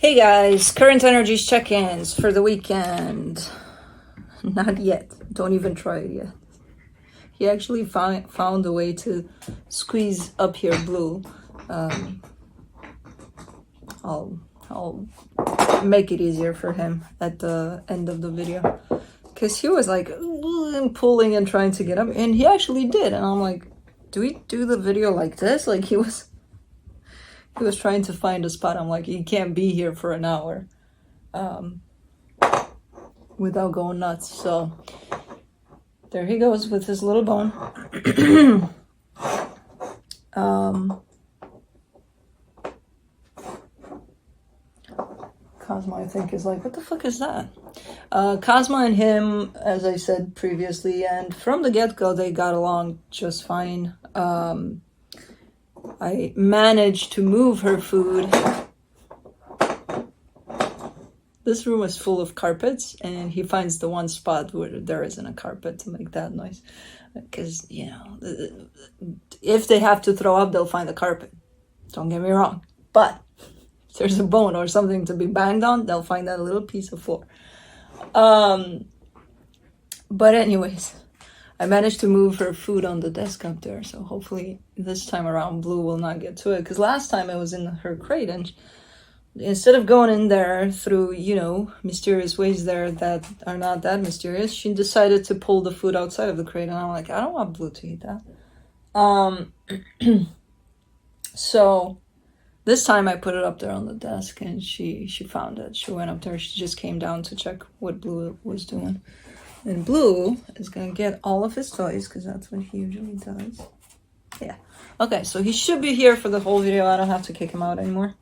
Hey guys, current energies check-ins for the weekend. Not yet. Don't even try it yet. He actually found a way to squeeze up here blue. I'll make it easier for him at the end of the video, because he was like pulling and trying to get up, and he actually did. And I'm like, do we do the video like this? Like he was trying to find a spot. I'm like, he can't be here for an hour without going nuts. So there he goes with his little bone. Cosmo, I think, is like, what the fuck is that? Cosmo and him, as I said previously, and from the get-go, they got along just fine. I managed to move her food. This room is full of carpets, and he finds the one spot where there isn't a carpet to make that noise. Because, you know, if they have to throw up, they'll find a carpet. Don't get me wrong. But if there's a bone or something to be banged on, they'll find that little piece of floor. But anyways, I managed to move her food on the desk up there, so hopefully this time around Blue will not get to it, because last time it was in her crate, and instead of going in there through, you know, mysterious ways there that are not that mysterious, she decided to pull the food outside of the crate, and I'm like, I don't want Blue to eat that. So this time I put it up there on the desk, and she found it. She went up there, she just came down to check what Blue was doing. And Blue is going to get all of his toys, because that's what he usually does. Yeah. Okay, so he should be here for the whole video. I don't have to kick him out anymore.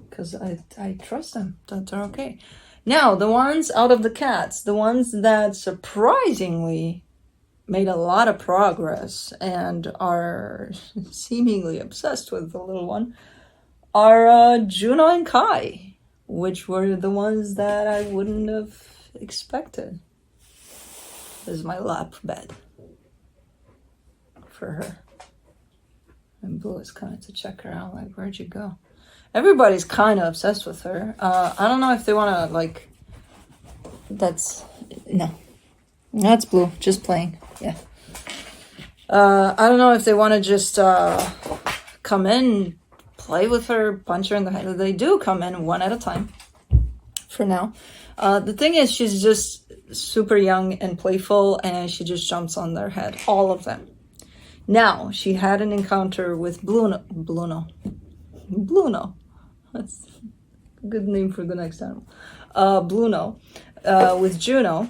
Because I trust them that they're okay. Now, the ones out of the cats, the ones that surprisingly made a lot of progress and are seemingly obsessed with the little one, are Juno and Kai, which were the ones that I wouldn't have expected. This is my lap bed for her. And Blue is coming to check her out, like, where'd you go? Everybody's kind of obsessed with her. I don't know if they want to, like, no. That's Blue, just playing, yeah. I don't know if they want to just come in, play with her, punch her in the head. They do come in one at a time for now. The thing is, she's just super young and playful, and she just jumps on their head, all of them. Now, she had an encounter with Bluno. That's a good name for the next animal. Bluno, with Juno.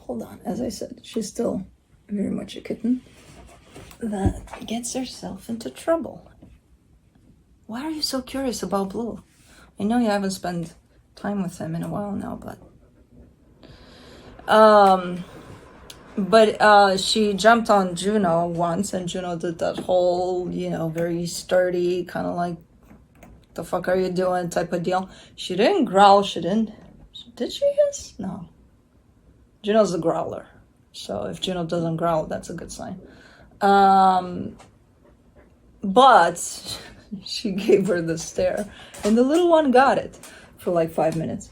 Hold on, as I said, she's still very much a kitten that gets herself into trouble. Why are you so curious about Blue? I know you haven't spent time with him in a while now, but she jumped on Juno once, and Juno did that whole, you know, very sturdy, kind of like, the fuck are you doing type of deal. She didn't growl, did she hiss? No. Juno's the growler. So if Juno doesn't growl, that's a good sign. But she gave her the stare, and the little one got it for like 5 minutes.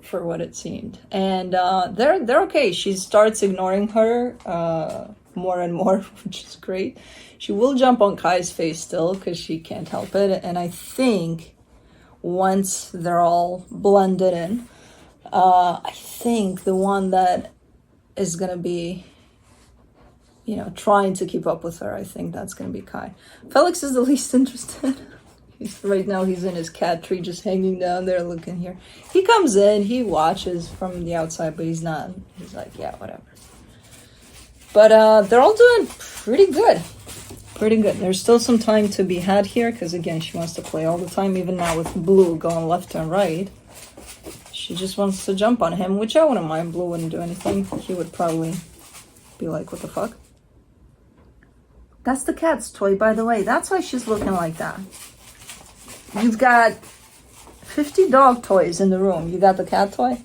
For what it seemed. And they're okay. She starts ignoring her more and more, which is great. She will jump on Kai's face still, because she can't help it. And I think once they're all blended in, I think the one that is going to be, you know, trying to keep up with her, I think that's going to be Kai. Felix is the least interested. Right now he's in his cat tree, just hanging down there looking here. He comes in, he watches from the outside, but he's not. He's like, yeah, whatever. But they're all doing pretty good. Pretty good. There's still some time to be had here, because again, she wants to play all the time, even now with Blue going left and right. She just wants to jump on him, which I wouldn't mind. Blue wouldn't do anything. He would probably be like, what the fuck? That's the cat's toy, by the way. That's why she's looking like that. You've got 50 dog toys in the room. You got the cat toy?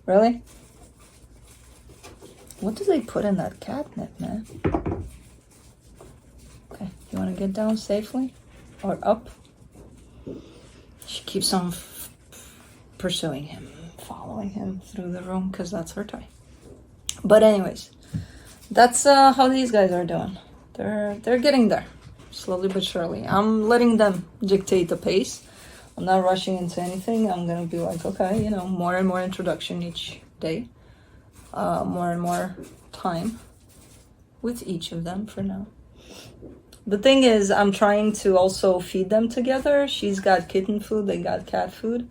Really? What do they put in that catnip, man? Okay, you want to get down safely or up? She keeps on pursuing him, following him through the room because that's her toy. But anyways, that's how these guys are doing. They're getting there, slowly but surely. I'm letting them dictate the pace. I'm not rushing into anything. I'm gonna be like, okay, you know, more and more introduction each day, more and more time with each of them for now. The thing is, I'm trying to also feed them together. She's got kitten food, they got cat food.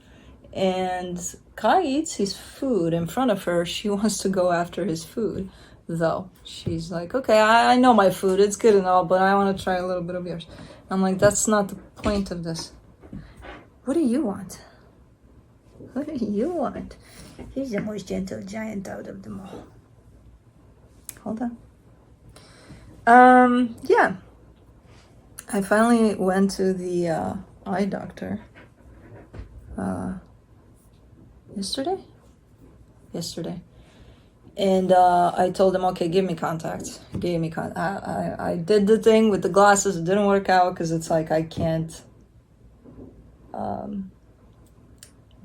And Kai eats his food in front of her. She wants to go after his food, though. She's like, okay, I know my food. It's good and all, but I want to try a little bit of yours. I'm like, that's not the point of this. What do you want? What do you want? He's the most gentle giant out of them all. Hold on. Yeah. I finally went to the eye doctor yesterday, and I told him, okay, give me contacts. Gave me I did the thing with the glasses. It didn't work out because it's like I can't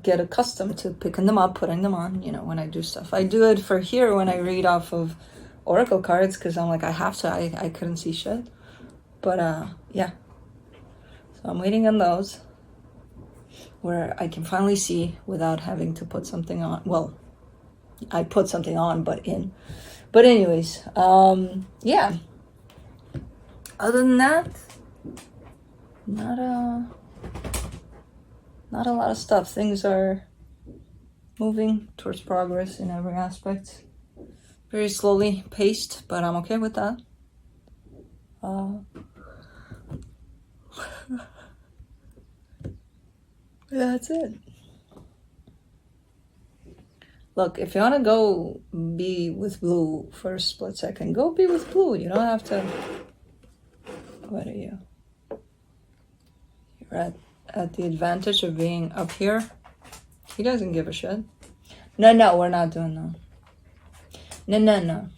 get accustomed to picking them up, putting them on, you know, when I do stuff. I do it for here when I read off of oracle cards because I'm like, I have to. I couldn't see shit. But yeah, so I'm waiting on those where I can finally see without having to put something on. Well, I put something on, but in. But anyways, yeah. Other than that, not a lot of stuff. Things are moving towards progress in every aspect. Very slowly paced, but I'm okay with that. That's it. Look, if you want to go be with Blue for a split second, go be with Blue. You don't have to. What are you? You're at the advantage of being up here. He doesn't give a shit. No, we're not doing that. No.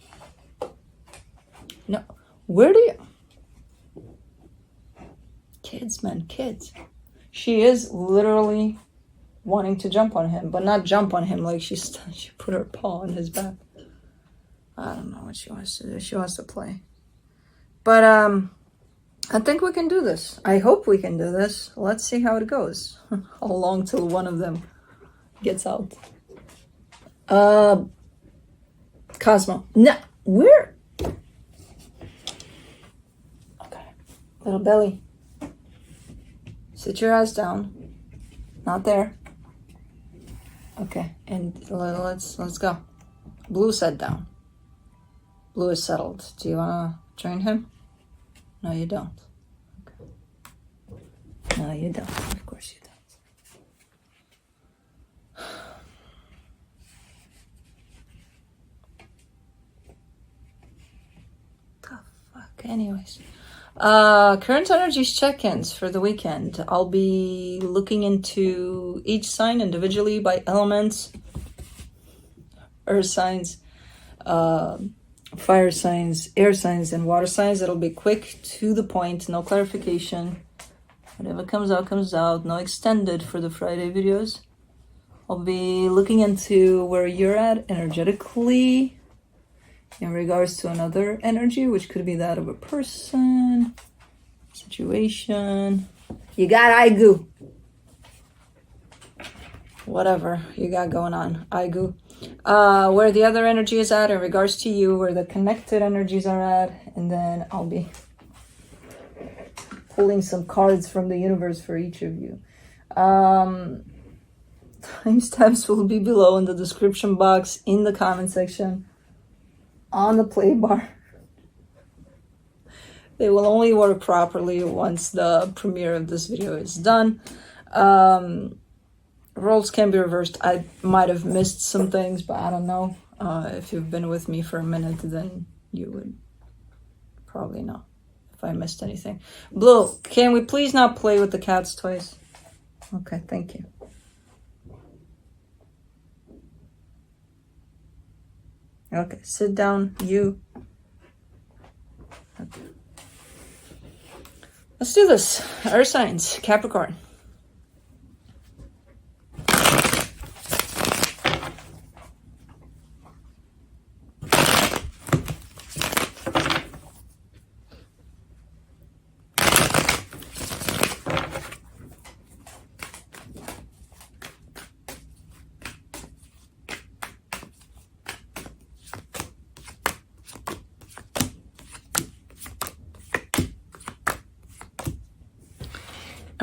No. Where do you... Kids, man, kids. She is literally wanting to jump on him, but not jump on him like she put her paw on his back. I don't know what she wants to do. She wants to play. But I think we can do this. I hope we can do this. Let's see how it goes. How long till one of them gets out? Cosmo. No, where? Okay. Little belly. Sit your ass down. Not there. Okay, and let's go. Blue sat down. Blue is settled. Do you wanna join him? No, you don't. Okay. No, you don't. Of course you don't. The fuck. Anyways. Current energies check-ins for the weekend. I'll be looking into each sign individually by elements, earth signs, fire signs, air signs, and water signs. It'll be quick, to the point, no clarification. Whatever comes out, comes out. No extended for the Friday videos. I'll be looking into where you're at energetically in regards to another energy, which could be that of a person, situation. You got Aigu. Whatever you got going on, Aigu. Where the other energy is at in regards to you, where the connected energies are at, and then I'll be pulling some cards from the universe for each of you. Timestamps will be below in the description box, in the comment section, on the play bar. They will only work properly once the premiere of this video is done. Roles can be reversed. I might have missed some things, but I don't know. If you've been with me for a minute, then you would probably know if I missed anything. Blue, can we please not play with the cat's toys? Okay, thank you. Okay, sit down, you. Okay. Let's do this. Earth signs, Capricorn.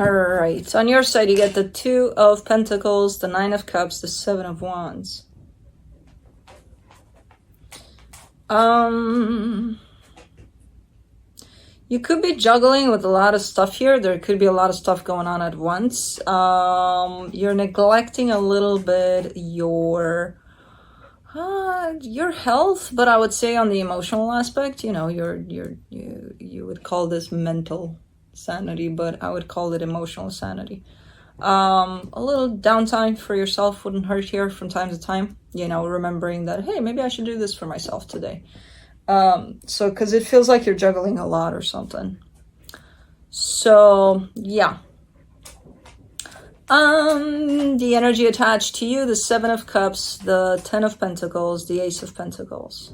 All right, so on your side, you get the 2 of Pentacles, the 9 of Cups, the 7 of Wands. You could be juggling with a lot of stuff here. There could be a lot of stuff going on at once. You're neglecting a little bit your health, but I would say on the emotional aspect, you know, you would call this mental sanity, but I would call it emotional sanity. A little downtime for yourself wouldn't hurt here from time to time, you know, remembering that, hey, maybe I should do this for myself today. So because it feels like you're juggling a lot or something. So yeah, the energy attached to you, the 7 of Cups, the 10 of Pentacles, the Ace of Pentacles.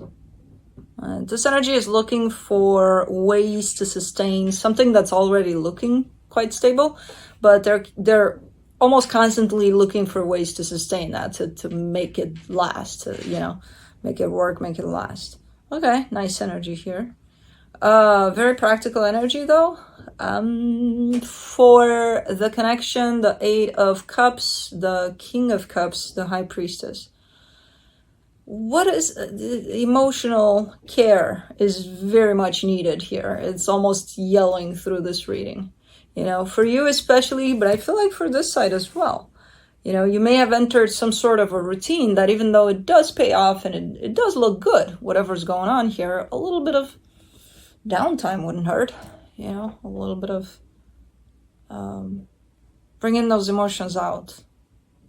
This energy is looking for ways to sustain something that's already looking quite stable, but they're almost constantly looking for ways to sustain that, to make it last, to, you know, make it work, make it last. Okay, nice energy here. Very practical energy though. For the connection, the 8 of Cups, the King of Cups, the High Priestess. What is emotional care is very much needed here. It's almost yelling through this reading, you know, for you especially, but I feel like for this side as well. You know, you may have entered some sort of a routine that, even though it does pay off and it does look good, whatever's going on here, a little bit of downtime wouldn't hurt, you know, a little bit of bringing those emotions out,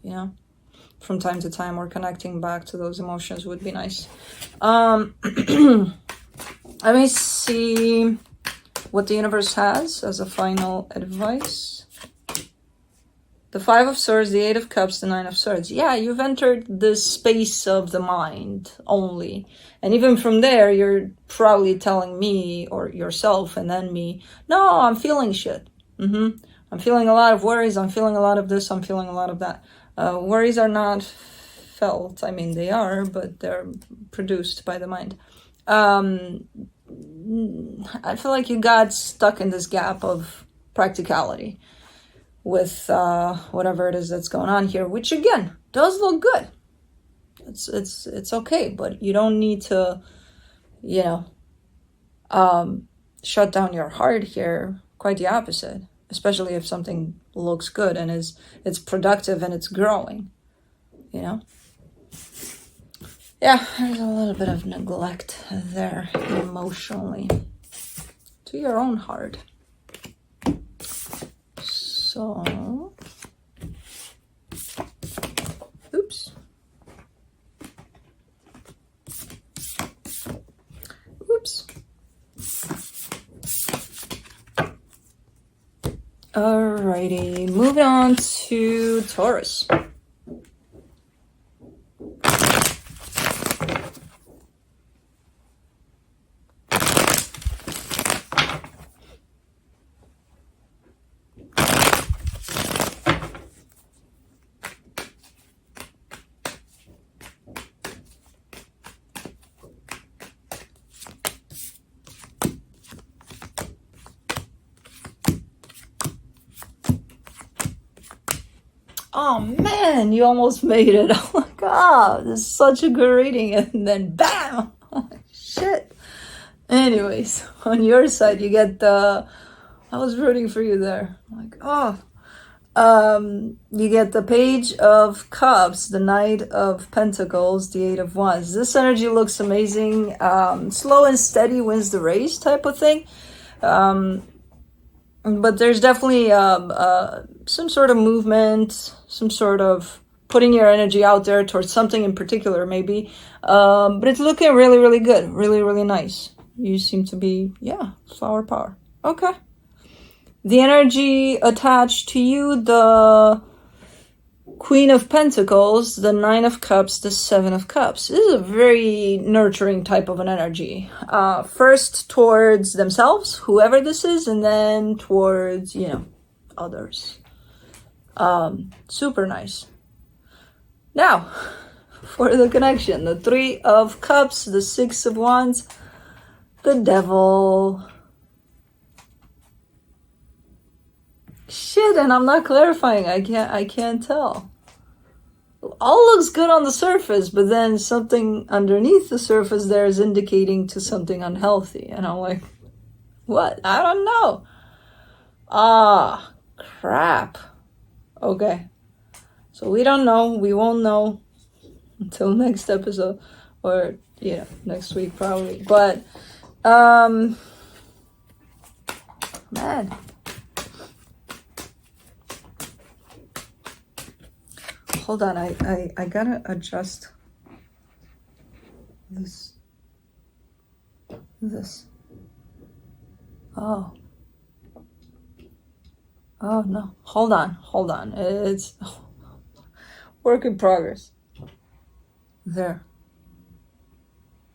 you know. From time to time, or connecting back to those emotions would be nice. Let me see what the universe has as a final advice. The 5 of Swords, the 8 of Cups, the 9 of Swords. Yeah, you've entered this space of the mind only. And even from there, you're probably telling me, or yourself and then me, no, I'm feeling shit. I'm feeling a lot of worries. I'm feeling a lot of this. I'm feeling a lot of that. Worries are not felt. I mean, they are, but they're produced by the mind. I feel like you got stuck in this gap of practicality with whatever it is that's going on here, which again does look good. It's okay, but you don't need to, you know, shut down your heart here. Quite the opposite. Especially if something looks good and it's productive and it's growing, you know? Yeah, there's a little bit of neglect there emotionally to your own heart. So, oops. Alrighty, moving on to Taurus. Oh man, you almost made it. Oh my god, this is such a good reading. And then bam! Oh shit. Anyways, on your side, you get the... I was rooting for you there. Like, oh. You get the Page of Cups, the Knight of Pentacles, the 8 of Wands. This energy looks amazing. Slow and steady wins the race type of thing. But there's definitely some sort of movement, some sort of putting your energy out there towards something in particular, maybe. But it's looking really, really good. Really, really nice. You seem to be, yeah, flower power. Okay. The energy attached to you, the Queen of Pentacles, the Nine of Cups, the Seven of Cups. This is a very nurturing type of an energy. First towards themselves, whoever this is, and then towards, you know, others. Super nice. Now, for the connection, the Three of Cups, the Six of Wands, the Devil. Shit, and I'm not clarifying. I can't tell. All looks good on the surface, but then something underneath the surface there is indicating to something unhealthy. And I'm like, what? I don't know. Ah, crap. Okay. So we don't know. We won't know until next episode. Or, you know, next week probably. But, man. Hold on, I gotta adjust this. Oh no, hold on, it's work in progress. There.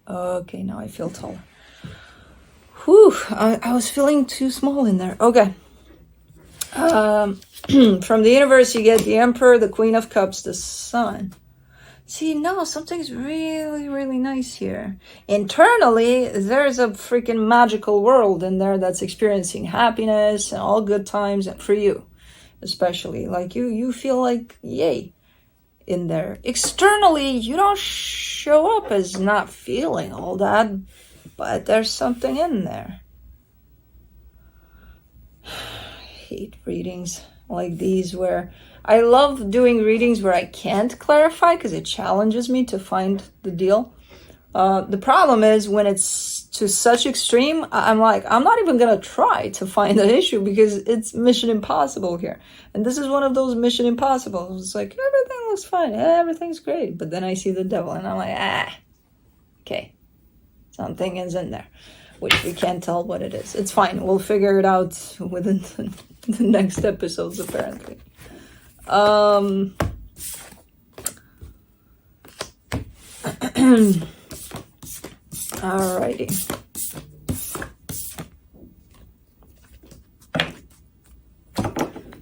Okay, now I feel taller. Whew, I was feeling too small in there. Okay. From the universe, you get the Emperor, the Queen of Cups, the Sun. See, no, something's really, really nice here. Internally, there's a freaking magical world in there that's experiencing happiness and all good times, and for you, especially. Like, you feel like, yay, in there. Externally, you don't show up as not feeling all that, but there's something in there. I hate readings like these where I love doing readings where I can't clarify because it challenges me to find the deal. The problem is when it's to such extreme, I'm like, I'm not even gonna try to find the issue because it's mission impossible here. And this is one of those mission impossible. It's like, everything looks fine, everything's great. But then I see the devil and I'm like, okay, something is in there, which we can't tell what it is. It's fine, we'll figure it out within the next episodes, apparently. Alrighty.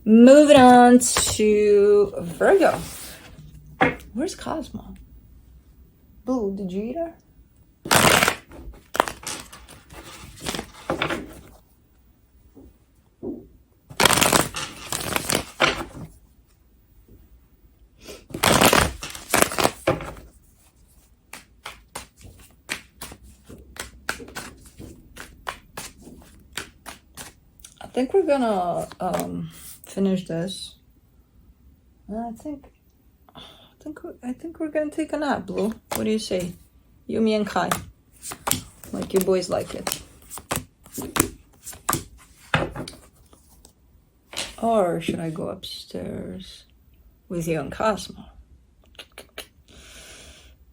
Moving on to Virgo. Where's Cosmo? Boo, did you eat her? I think we're gonna finish this. I think we're gonna take a nap, Blue. What do you say? Yumi and Kai. Like you boys like it. Or should I go upstairs with you and Cosmo?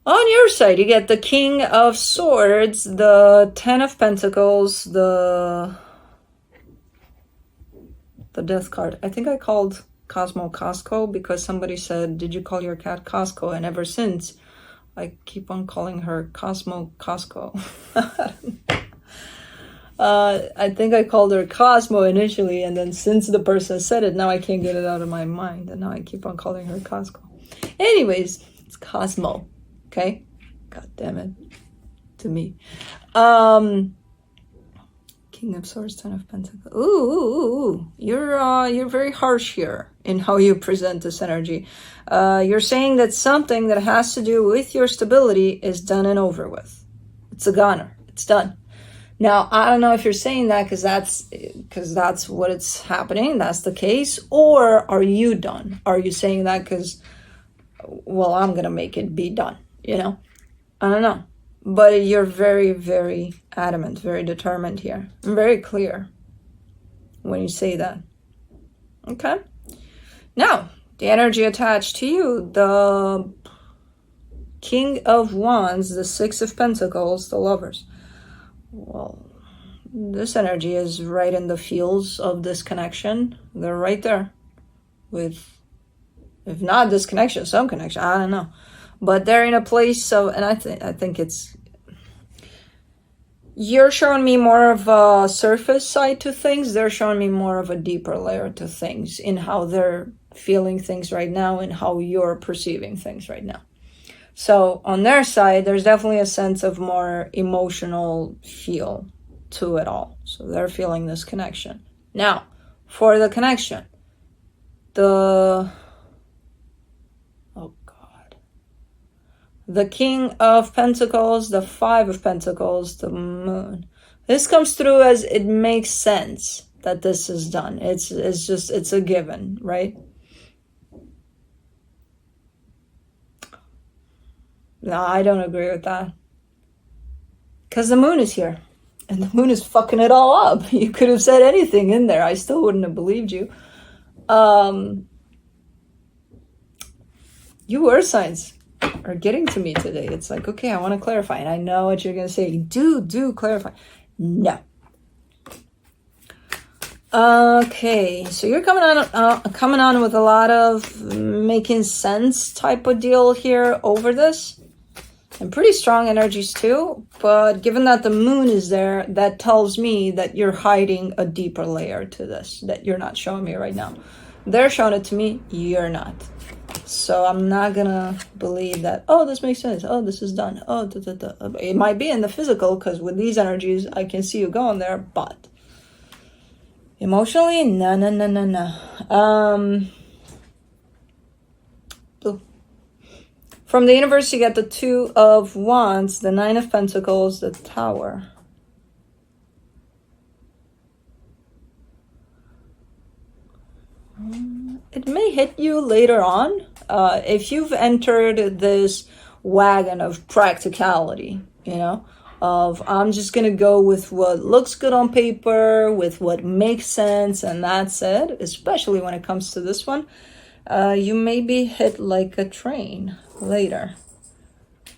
On your side, you get the King of Swords, the Ten of Pentacles, the Death card. I think I called Cosmo Costco because somebody said, did you call your cat Costco? And ever since, I keep on calling her Cosmo Costco. I think I called her Cosmo initially, and then since the person said it, now I can't get it out of my mind, and now I keep on calling her Costco. Anyways, it's Cosmo, okay? God damn it. To me. King of Swords, Ten of Pentacles. Ooh. You're very harsh here in how you present this energy. You're saying that something that has to do with your stability is done and over with. It's a goner. It's done. Now, I don't know if you're saying that because that's what it's happening. That's the case. Or are you done? Are you saying that because, well, I'm going to make it be done, you know? I don't know. But you're very, very adamant, very determined here. And very clear when you say that. Okay? Now, the energy attached to you, the King of Wands, the Six of Pentacles, the Lovers. Well, this energy is right in the feels of this connection. They're right there with, if not this connection, some connection, I don't know. But they're in a place of, and I think it's, you're showing me more of a surface side to things. They're showing me more of a deeper layer to things in how they're feeling things right now and how you're perceiving things right now. So on their side, there's definitely a sense of more emotional feel to it all. So they're feeling this connection. Now, for the connection, the King of Pentacles, the Five of Pentacles, the Moon. This comes through as it makes sense that this is done. It's just, it's a given, right? No, I don't agree with that. Because the Moon is here. And the Moon is fucking it all up. You could have said anything in there. I still wouldn't have believed you. You earth signs are getting to me today. It's like, okay, I want to clarify. And I know what you're going to say. Do clarify. No. Okay, so you're coming on with a lot of making sense type of deal here over this. And pretty strong energies too. But given that the Moon is there, that tells me that you're hiding a deeper layer to this that you're not showing me right now. They're showing it to me, you're not. So I'm not gonna believe that, oh, this makes sense. Oh, this is done. Oh, It might be in the physical, because with these energies, I can see you going there, but emotionally, no. Blue. From the universe, you get the Two of Wands, the Nine of Pentacles, the Tower. It may hit you later on. If you've entered this wagon of practicality, you know, of I'm just going to go with what looks good on paper, with what makes sense, and that's it, especially when it comes to this one, you may be hit like a train later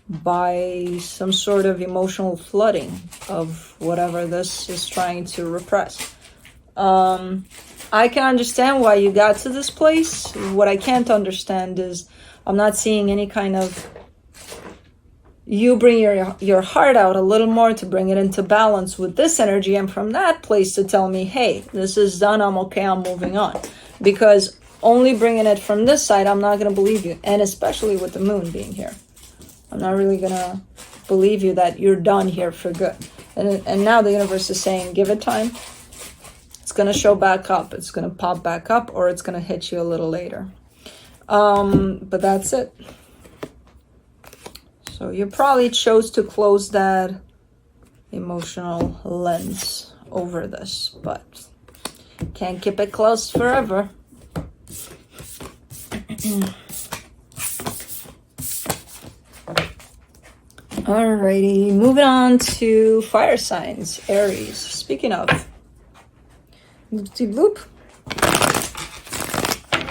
by some sort of emotional flooding of whatever this is trying to repress. I can understand why you got to this place. What I can't understand is I'm not seeing any kind of, you bring your heart out a little more to bring it into balance with this energy, and from that place to tell me, hey, this is done, I'm okay, I'm moving on. Because only bringing it from this side, I'm not going to believe you. And especially with the Moon being here, I'm not really going to believe you that you're done here for good. And now the universe is saying, give it time. It's going to show back up. It's going to pop back up, or it's going to hit you a little later. But that's it. So you probably chose to close that emotional lens over this, but can't keep it closed forever. Alrighty, moving on to fire signs, Aries. Speaking of, bloop.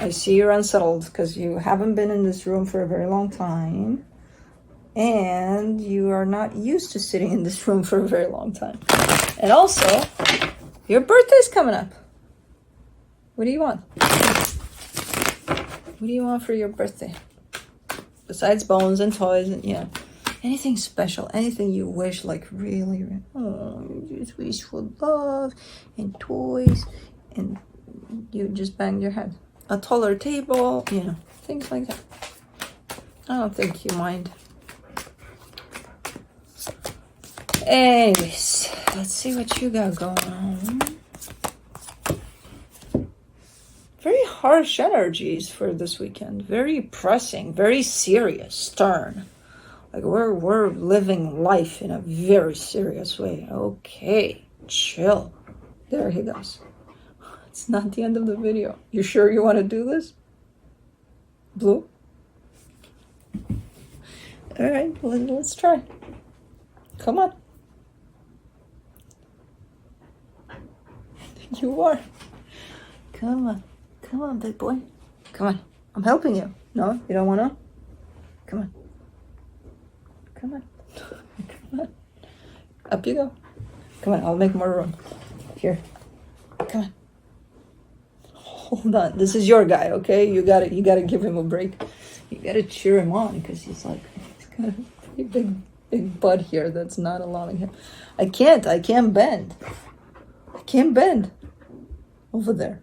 I see you're unsettled because you haven't been in this room for a very long time. And you are not used to sitting in this room for a very long time. And also, your birthday's coming up. What do you want? What do you want for your birthday? Besides bones and toys and, you know, anything special, anything you wish, like really, you just wish for love and toys, and you just banged your head. A taller table, you know, things like that. I don't think you mind. Anyways, let's see what you got going on. Very harsh energies for this weekend. Very pressing, very serious, stern. Like we're living life in a very serious way. Okay, chill. There he goes. It's not the end of the video. You sure you want to do this? Blue? All right, let's try. Come on. You are. Come on, big boy. Come on. I'm helping you. No, you don't want to? Come on. Come on. Up you go. Come on, I'll make more room. Here. Come on. Hold on. This is your guy, okay? You gotta give him a break. You gotta cheer him on because he's got a pretty big butt here that's not allowing him. I can't bend. I can't bend. Over there.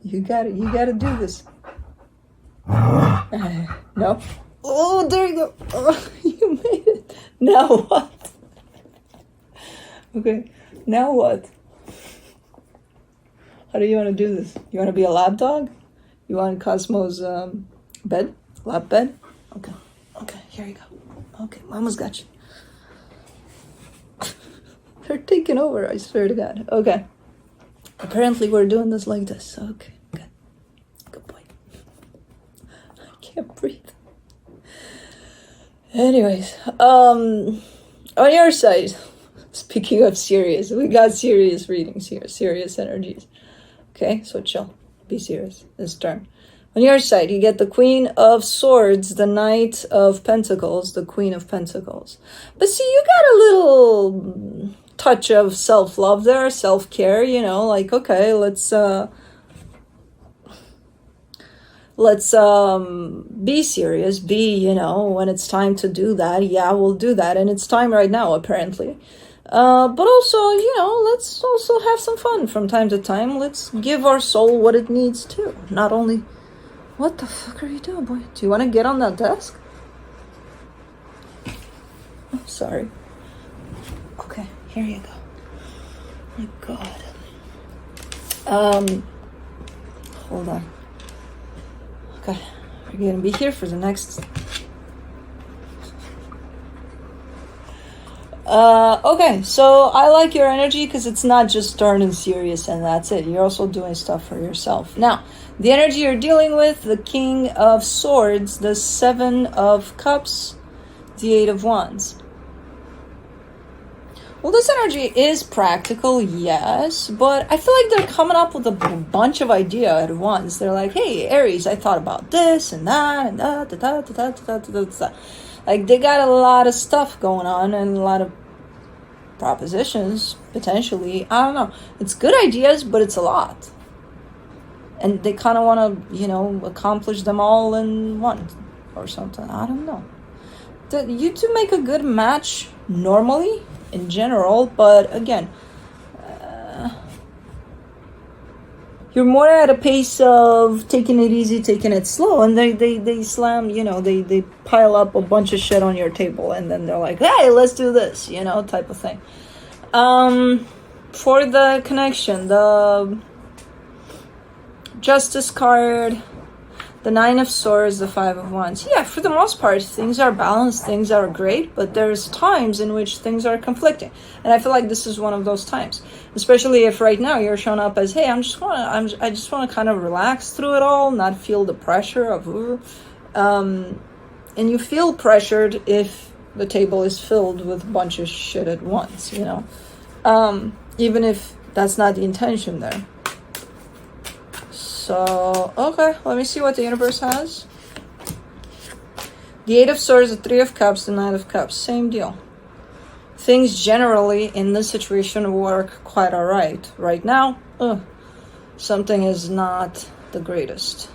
You gotta do this. No. Oh, there you go. Oh, you made it. Now what? Okay, now what? How do you want to do this? You want to be a lap dog? You want Cosmo's bed? Lap bed? Okay, here you go. Okay, Mama's got you. They're taking over, I swear to God. Okay. Apparently we're doing this like this. Okay, good. Good boy. I can't breathe. Anyways, on your side, speaking of serious, we got serious readings here, serious energies. Okay, so chill. Be serious this turn. On your side, you get the Queen of Swords, the Knight of Pentacles, the Queen of Pentacles. But see, you got a little touch of self-love there, self-care, you know, like, okay, let's be serious, you know, when it's time to do that, yeah, we'll do that, and it's time right now, apparently. But also, you know, let's also have some fun from time to time. Let's give our soul what it needs too. Not only... What the fuck are you doing, boy? Do you want to get on that desk? I'm sorry. Okay, here you go. My God. Hold on. Okay, we're gonna be here for the next... Okay, so I like your energy because it's not just turning serious and that's it. You're also doing stuff for yourself. Now, the energy you're dealing with, the King of Swords, the Seven of Cups, the Eight of Wands. Well, this energy is practical, yes, but I feel like they're coming up with a bunch of ideas at once. They're like, hey, Aries, I thought about this and that and that. Like, they got a lot of stuff going on and a lot of propositions, potentially. I don't know. It's good ideas, but it's a lot. And they kind of want to, you know, accomplish them all in one or something. I don't know. You two make a good match normally, in general, but again, you're more at a pace of taking it easy, taking it slow, and they slam, you know, they pile up a bunch of shit on your table, and then they're like, hey, let's do this, you know, type of thing. For the connection, the Justice card, the Nine of Swords, the Five of Wands. Yeah, for the most part, things are balanced, things are great, but there's times in which things are conflicting. And I feel like this is one of those times. Especially if right now you're showing up as, hey, I just want to kind of relax through it all, not feel the pressure of, and you feel pressured if the table is filled with a bunch of shit at once, you know? Even if that's not the intention there. So, okay, let me see what the universe has. The Eight of Swords, the Three of Cups, the Knight of Cups. Same deal. Things generally in this situation work quite all right. Right now, something is not the greatest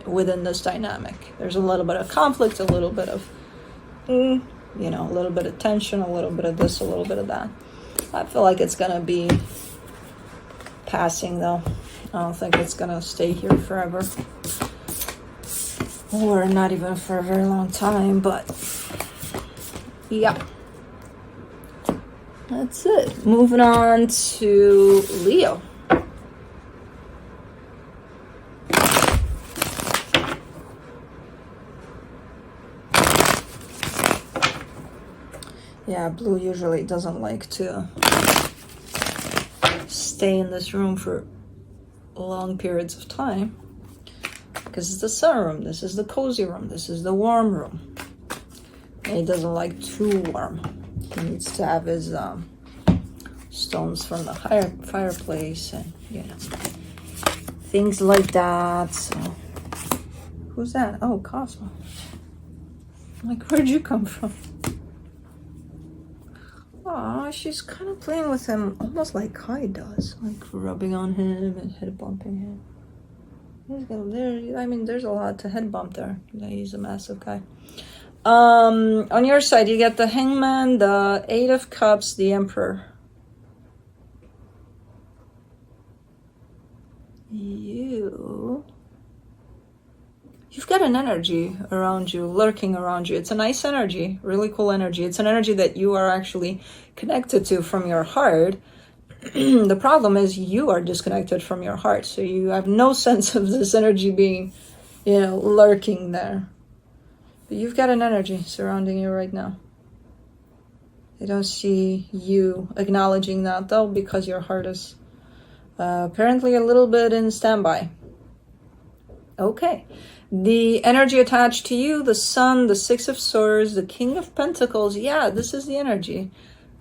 within this dynamic. There's a little bit of conflict, a little bit of, you know, a little bit of tension, a little bit of this, a little bit of that. I feel like it's going to be passing, though. I don't think it's gonna stay here forever, or not even for a very long time, but yeah, that's it. Moving on to Leo. Yeah, blue usually doesn't like to stay in this room for long periods of time because it's the sun room, this is the cozy room, this is the warm room, and he doesn't like too warm. He needs to have his stones from the fireplace and, you know, things like that. So who's that? Oh, Cosmo. Like, where'd you come from? Aw, she's kind of playing with him almost like Kai does. Like, rubbing on him and head bumping him. I mean, there's a lot to head bump there. Yeah, he's a massive guy. On your side, you get the Hangman, the Eight of Cups, the Emperor. You've got an energy around you, lurking around you. It's a nice energy, really cool energy. It's an energy that you are actually connected to from your heart. The problem is you are disconnected from your heart, so you have no sense of this energy being, you know, lurking there. But you've got an energy surrounding you right now. I don't see you acknowledging that, though, because your heart is apparently a little bit in standby. Okay. The energy attached to you, the Sun, the Six of Swords, the King of Pentacles. Yeah, this is the energy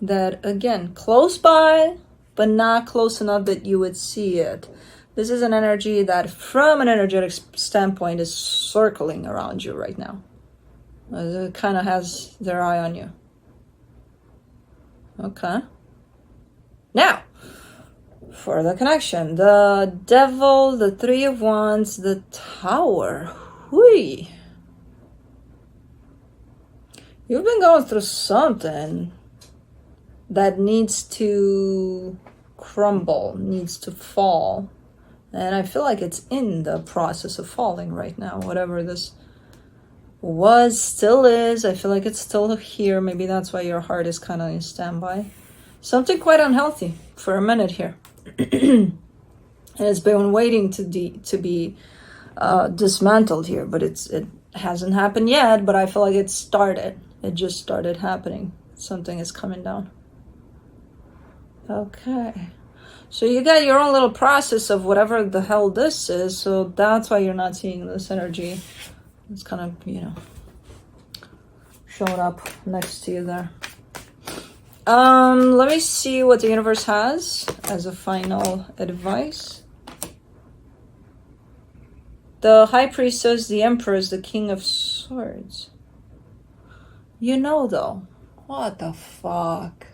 that, again, close by, but not close enough that you would see it. This is an energy that, from an energetic standpoint, is circling around you right now. It kind of has their eye on you. Okay. Now, for the connection, the Devil, the Three of Wands, the Tower. Hui. You've been going through something that needs to crumble, needs to fall. And I feel like it's in the process of falling right now. Whatever this was, still is. I feel like it's still here. Maybe that's why your heart is kind of in standby. Something quite unhealthy for a minute here. And it's been waiting to be dismantled here, but it hasn't happened yet. But I feel like it started. It just started happening. Something is coming down. Okay. So you got your own little process of whatever the hell this is. So that's why you're not seeing this energy. It's kind of, you know, showing up next to you there. Let me see what the universe has as a final advice. The High Priestess, the Empress, the King of Swords. You know, though. What the fuck?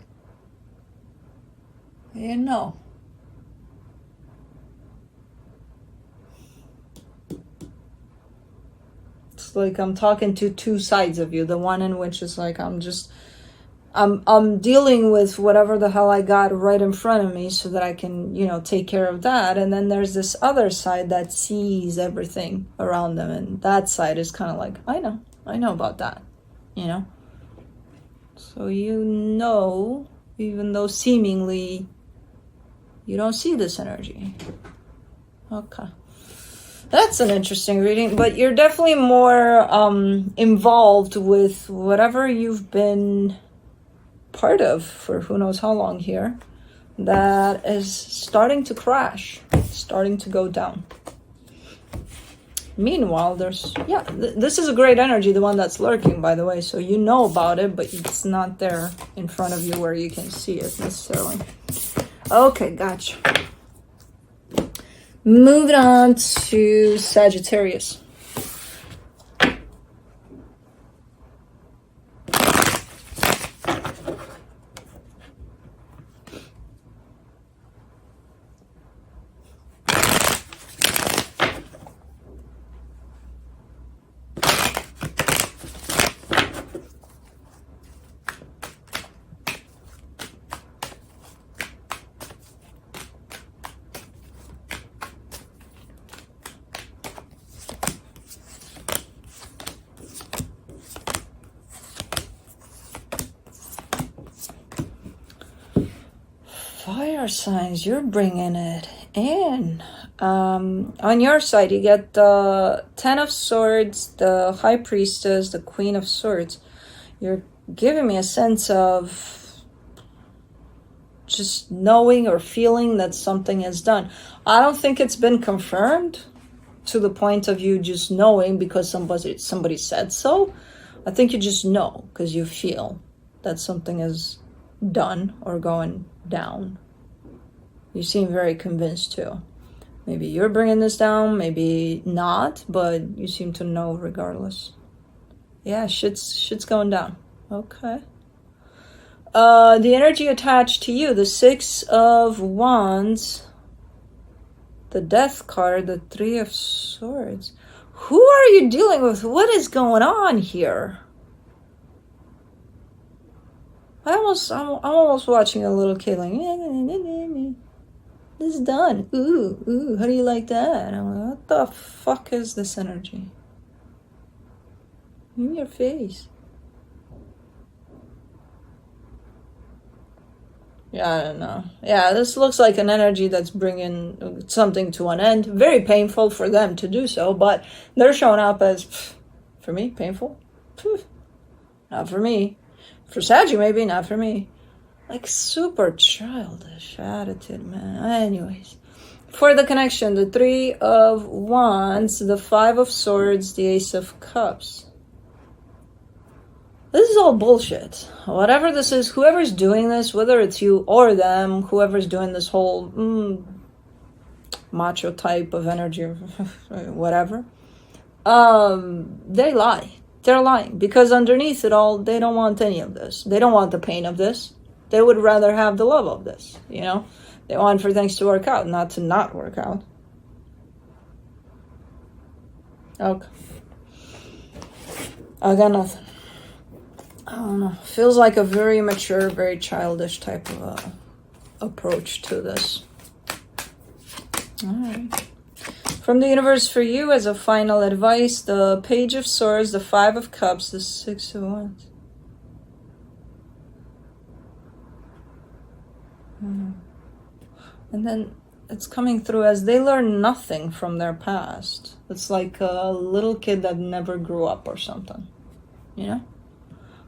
You know. It's like I'm talking to two sides of you. The one in which is like I'm dealing with whatever the hell I got right in front of me so that I can, you know, take care of that. And then there's this other side that sees everything around them. And that side is kind of like, I know about that, you know? So you know, even though seemingly you don't see this energy. Okay. That's an interesting reading, but you're definitely more involved with whatever you've been part of for who knows how long here, that is starting to crash, starting to go down. Meanwhile, there's, yeah, this is a great energy, the one that's lurking, by the way, so you know about it, but it's not there in front of you where you can see it necessarily. Okay, gotcha. Moving on to Sagittarius. Fire signs, you're bringing it in. On your side, you get the Ten of Swords, the High Priestess, the Queen of Swords. You're giving me a sense of just knowing or feeling that something is done. I don't think it's been confirmed to the point of you just knowing because somebody said so. I think you just know because you feel that something is done or going down. You seem very convinced too. Maybe you're bringing this down, maybe not, but you seem to know regardless. Yeah, shit's going down. Okay. The energy attached to you, the Six of Wands, the Death card, the Three of Swords. Who are you dealing with? What is going on here? I'm almost watching a little kid like, this is done. Ooh, how do you like that? I'm like, what the fuck is this energy? In your face. Yeah, I don't know. Yeah, this looks like an energy that's bringing something to an end. Very painful for them to do so, but they're showing up as, for me, painful? Not for me. For Saggy, maybe, not for me. Like, super childish attitude, man. Anyways. For the connection, the Three of Wands, the Five of Swords, the Ace of Cups. This is all bullshit. Whatever this is, whoever's doing this, whether it's you or them, whoever's doing this whole macho type of energy, whatever, they lie. They're lying. Because underneath it all, they don't want any of this. They don't want the pain of this. They would rather have the love of this, you know? They want for things to work out, not to not work out. Okay. I got nothing. I don't know. Feels like a very mature, very childish type of approach to this. Alright. From the universe for you, as a final advice, the Page of Swords, the Five of Cups, the Six of Wands. And then it's coming through as they learn nothing from their past. It's like a little kid that never grew up or something. You know?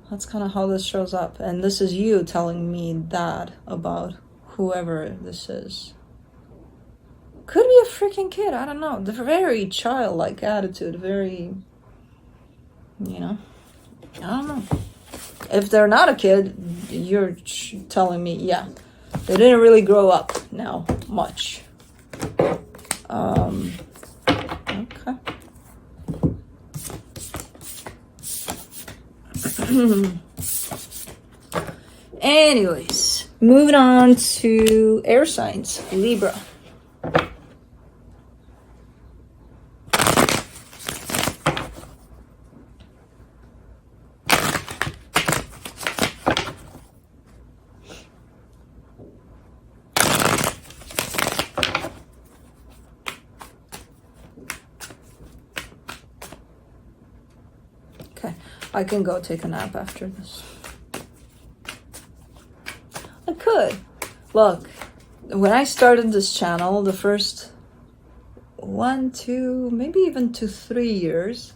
That's kind of how this shows up. And this is you telling me that about whoever this is. Could be a freaking kid. I don't know. The very childlike attitude. Very, you know. I don't know. If they're not a kid, you're telling me, yeah. They didn't really grow up now much. Okay. Anyways, moving on to air signs, Libra. I can go take a nap after this. I could. Look, when I started this channel, the first 1, 2, maybe even 2, 3 years,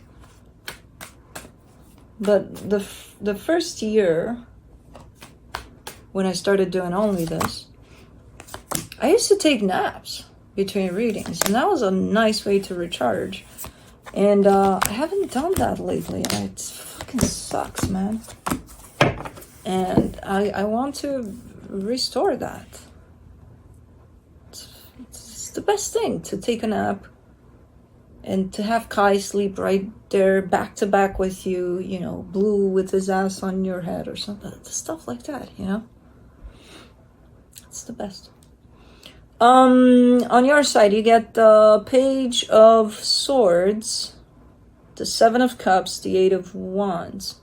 but the first year, when I started doing only this, I used to take naps between readings, and that was a nice way to recharge. And I haven't done that lately, and it fucking sucks, man. And I want to restore that. It's the best thing to take a nap and to have Kai sleep right there back to back with you, you know, Blue with his ass on your head or something. Stuff like that, you know? It's the best. On your side, you get the Page of Swords, the Seven of Cups, the Eight of Wands.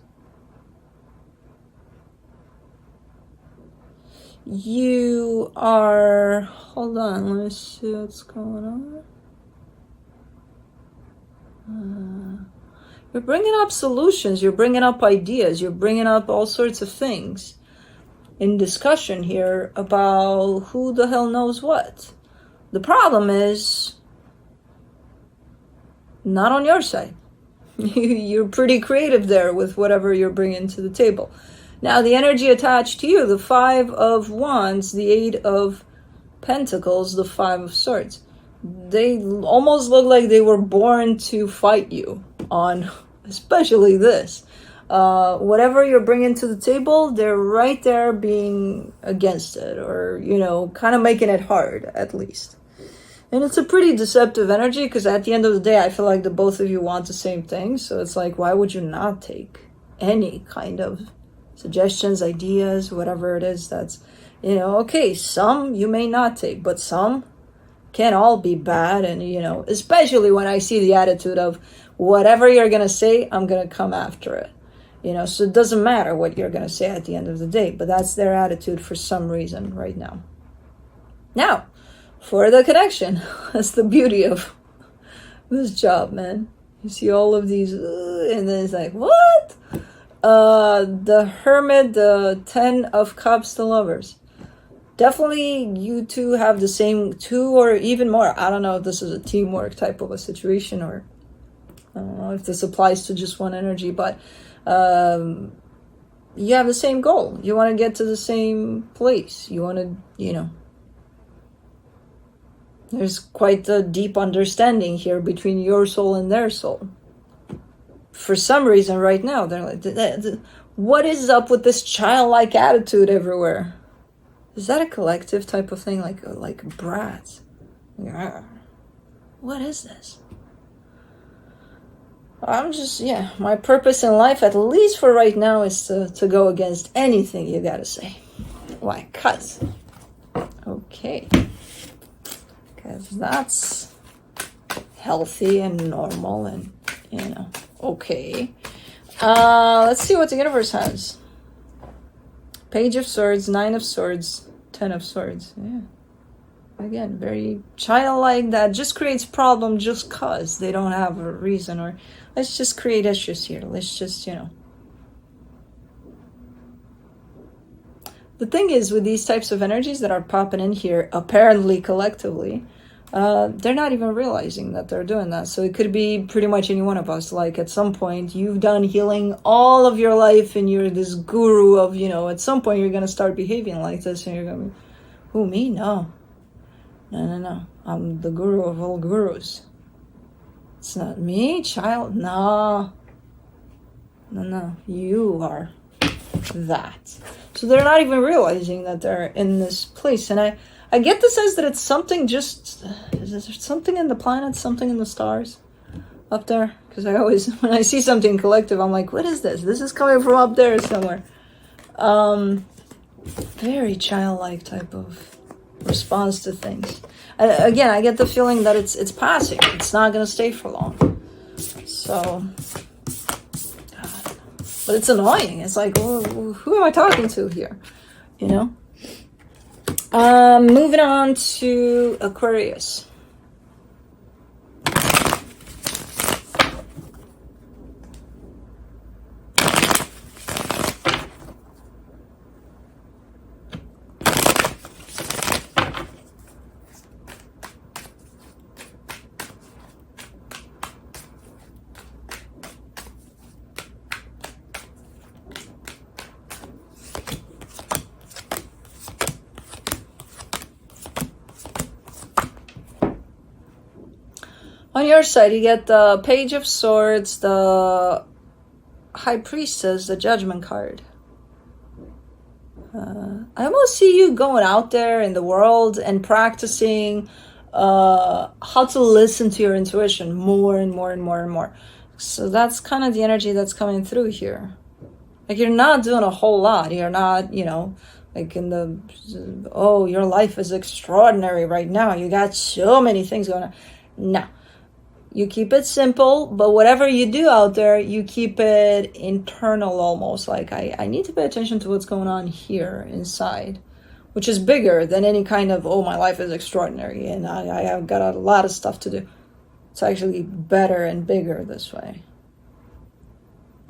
You are, hold on, let me see what's going on. You're bringing up solutions, you're bringing up ideas, you're bringing up all sorts of things in discussion here about who the hell knows what. The problem is not on your side. You're pretty creative there with whatever you're bringing to the table. Now, the energy attached to you, the Five of Wands, the Eight of Pentacles, the Five of Swords. They almost look like they were born to fight you on, especially this. Whatever you're bringing to the table, they're right there being against it, or, you know, kind of making it hard, at least. And it's a pretty deceptive energy, because at the end of the day, I feel like the both of you want the same thing. So it's like, why would you not take any kind of suggestions, ideas, whatever it is that's, you know, okay, some you may not take, but some can't all be bad. And, you know, especially when I see the attitude of whatever you're going to say, I'm going to come after it. You know, so it doesn't matter what you're going to say at the end of the day, but that's their attitude for some reason right now. Now, for the connection, that's the beauty of this job, man. You see all of these, and then it's like, what? The Hermit, the 10 of Cups, the Lovers. Definitely you two have the same, 2 or even more. I don't know if this is a teamwork type of a situation, or I don't know if this applies to just one energy, but you have the same goal. You want to get to the same place. You want to, you know, there's quite a deep understanding here between your soul and their soul. For some reason right now, they're like, what is up with this childlike attitude everywhere? Is that a collective type of thing, like brats? Yeah. What is this? I'm just, yeah, my purpose in life, at least for right now, is to go against anything you gotta say. Why? 'Cause. Okay. Because that's healthy and normal and, you know, okay. Let's see what the universe has. Page of Swords, 9 of Swords, 10 of Swords. Yeah. Again, very childlike, that just creates problem just cause they don't have a reason, or let's just create issues here. Let's just, you know. The thing is, with these types of energies that are popping in here, apparently collectively, they're not even realizing that they're doing that. So it could be pretty much any one of us. Like at some point, you've done healing all of your life and you're this guru of, you know, at some point you're going to start behaving like this and you're going to be, who, me? No. No. I'm the guru of all gurus. It's not me, child. No. You are that. So they're not even realizing that they're in this place. And I get the sense that it's something just, is there something in the planets, something in the stars up there? Because I always, when I see something collective, I'm like, what is this? This is coming from up there somewhere. Very childlike type of response to things. Again, I get the feeling that it's passing. It's not going to stay for long. So, God. But it's annoying. It's like, who am I talking to here? You know? Moving on to Aquarius. On your side, you get the Page of Swords, the High Priestess, the Judgment card. I almost see you going out there in the world and practicing how to listen to your intuition more and more and more and more. So that's kind of the energy that's coming through here. Like you're not doing a whole lot. You're not, you know, like in the, oh, your life is extraordinary right now. You got so many things going on. No. You keep it simple, but whatever you do out there, you keep it internal almost. Like, I need to pay attention to what's going on here inside, which is bigger than any kind of, oh, my life is extraordinary and I have got a lot of stuff to do. It's actually better and bigger this way.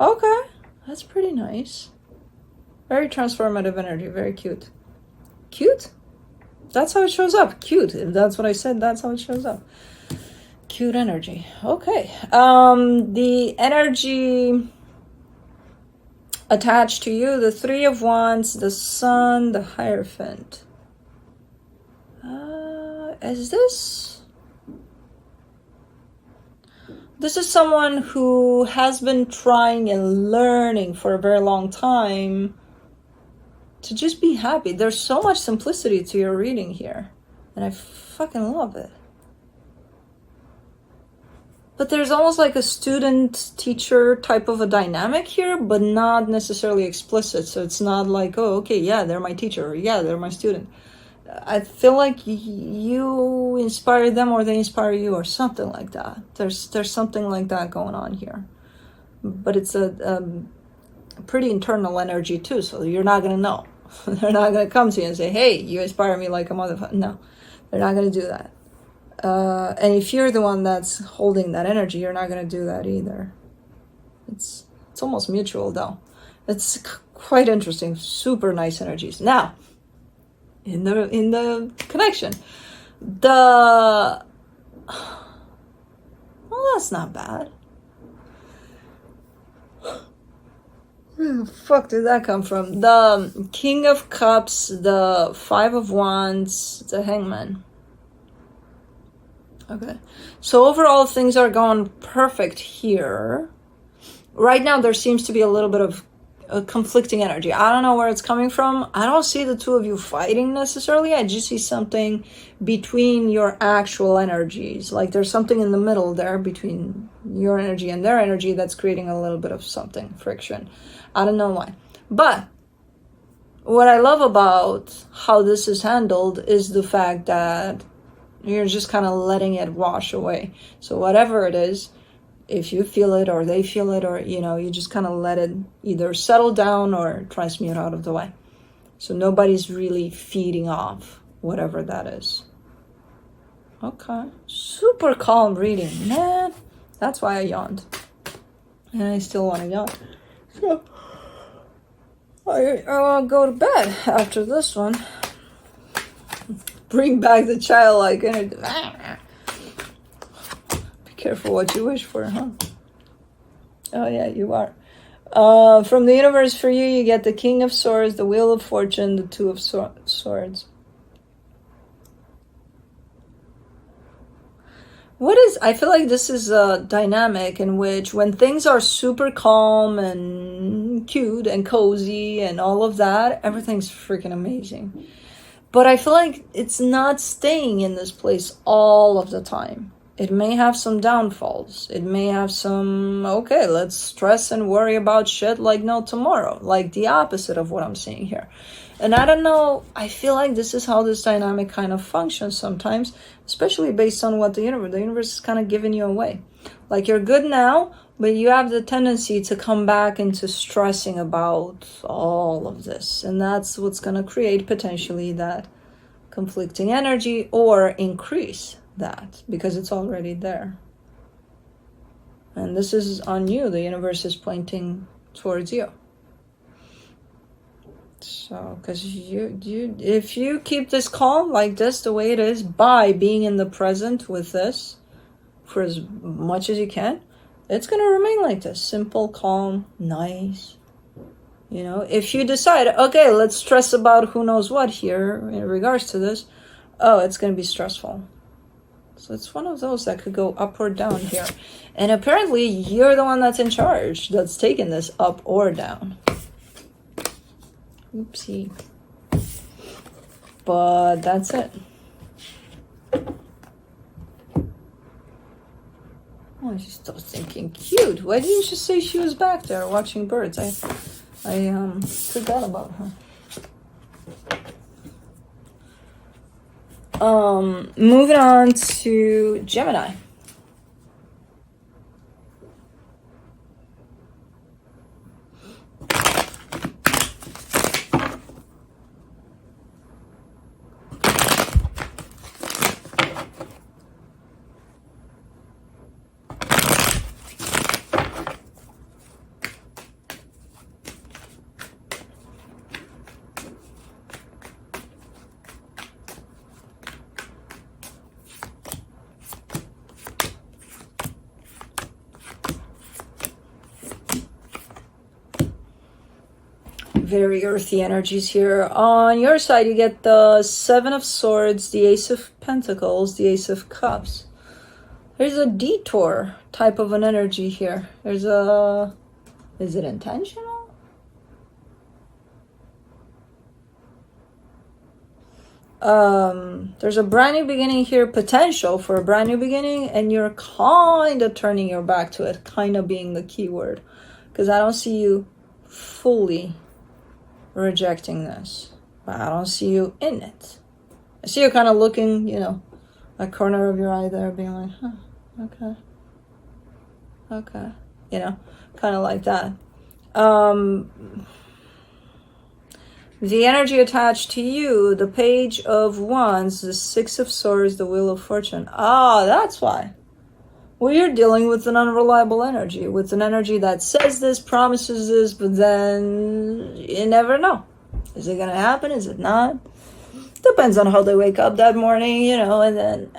Okay, that's pretty nice. Very transformative energy, very cute. Cute? That's how it shows up. Cute. If that's what I said, that's how it shows up. Cute energy. Okay. The energy attached to you, the Three of Wands, the Sun, the Hierophant. Is this? This is someone who has been trying and learning for a very long time to just be happy. There's so much simplicity to your reading here, and I fucking love it. But there's almost like a student-teacher type of a dynamic here, but not necessarily explicit. So it's not like, oh, okay, yeah, they're my teacher, or yeah, they're my student. I feel like you inspire them or they inspire you or something like that. There's something like that going on here. But it's a pretty internal energy too, so you're not going to know. They're not going to come to you and say, hey, you inspire me like a motherfucker. No, they're not going to do that. And if you're the one that's holding that energy, you're not going to do that either. It's almost mutual though. It's quite interesting. Super nice energies. Now, in the connection, well, that's not bad. Where the fuck did that come from? The King of Cups, the Five of Wands, the Hangman. Okay, so overall things are going perfect here. Right now there seems to be a little bit of a conflicting energy. I don't know where it's coming from. I don't see the two of you fighting necessarily. I just see something between your actual energies. Like there's something in the middle there between your energy and their energy that's creating a little bit of something, friction. I don't know why. But what I love about how this is handled is the fact that you're just kind of letting it wash away. So whatever it is, if you feel it or they feel it, or, you know, you just kind of let it either settle down or transmute out of the way. So nobody's really feeding off whatever that is. Okay. Super calm reading. Man, that's why I yawned. And I still want to yawn. So I'll go to bed after this one. Bring back the childlike energy. Be careful what you wish for, huh? Oh yeah, you are. From the universe for you, you get the King of Swords, the Wheel of Fortune, the Two of Swords. I feel like this is a dynamic in which when things are super calm and cute and cozy and all of that, everything's freaking amazing. But I feel like it's not staying in this place all of the time. It may have some downfalls. It may have some, okay, let's stress and worry about shit like no tomorrow. Like the opposite of what I'm seeing here. And I don't know, I feel like this is how this dynamic kind of functions sometimes, especially based on what the universe is kind of giving you away. Like you're good now, but you have the tendency to come back into stressing about all of this. And that's what's going to create potentially that conflicting energy or increase that because it's already there. And this is on you. The universe is pointing towards you. So, because if you keep this calm like this, the way it is, by being in the present with this for as much as you can, it's going to remain like this. Simple, calm, nice. You know, if you decide, okay, let's stress about who knows what here in regards to this, oh, it's going to be stressful. So it's one of those that could go up or down here. And apparently you're the one that's in charge, that's taking this up or down. Oopsie. But that's it. Oh, I just was thinking, cute. Why didn't you say she was back there watching birds? I forgot about her. Moving on to Gemini. Very earthy energies here. On your side, you get the Seven of Swords, the Ace of Pentacles, the Ace of Cups. There's a detour type of an energy here. Is it intentional? There's a brand new beginning here, potential for a brand new beginning, and you're kind of turning your back to it, kind of being the key word, because I don't see you fully rejecting this, but I don't see you in it. I see you kind of looking, you know, a corner of your eye there, being like, huh, okay, you know, kind of like that. The energy attached to you, the Page of Wands, the Six of Swords, the Wheel of Fortune. Ah, that's why. Well, you're dealing with an unreliable energy, with an energy that says this, promises this, but then you never know. Is it going to happen? Is it not? Depends on how they wake up that morning, you know, and then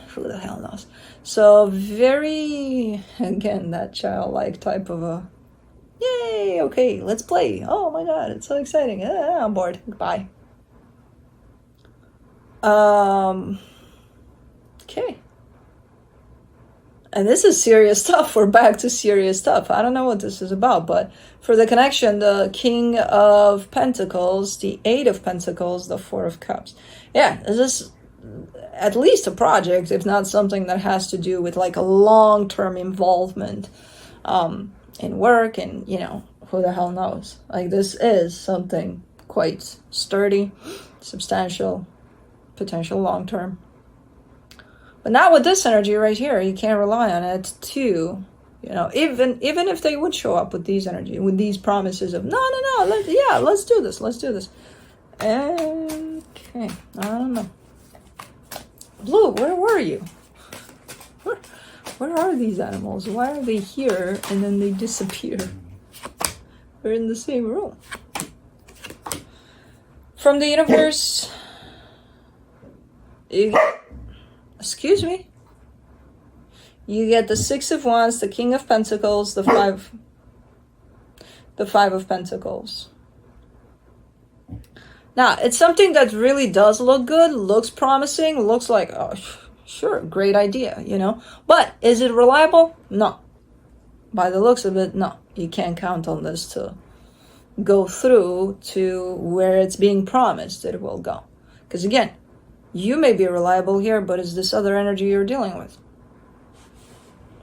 who the hell knows. So very, again, that childlike type of a, yay, okay, let's play. Oh my god, it's so exciting. I'm bored. Goodbye. Okay. And this is serious stuff. We're back to serious stuff. I don't know what this is about, but for the connection, the King of Pentacles, the Eight of Pentacles, the Four of Cups. Yeah, this is at least a project, if not something that has to do with like a long-term involvement in work, and, you know, who the hell knows. Like, this is something quite sturdy, substantial, potential long-term. But not with this energy right here. You can't rely on it to, you know, even if they would show up with these energy, with these promises of, no, let's do this. Okay, I don't know. Blue, where were you? Where are these animals? Why are they here and then they disappear? We're in the same room. From the universe, excuse me. You get the Six of Wands, the King of Pentacles, the Five of Pentacles. Now, it's something that really does look good, looks promising, looks like, oh, sure, great idea, you know. But is it reliable? No. By the looks of it, no. You can't count on this to go through to where it's being promised that it will go. Because again, you may be reliable here, but it's this other energy you're dealing with.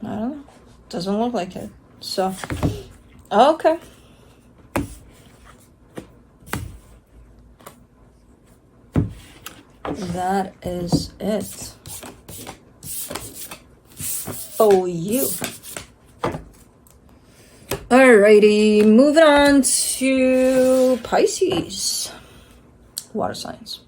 I don't know. Doesn't look like it. So, okay. That is it. Oh, you. Alrighty, moving on to Pisces. Water signs.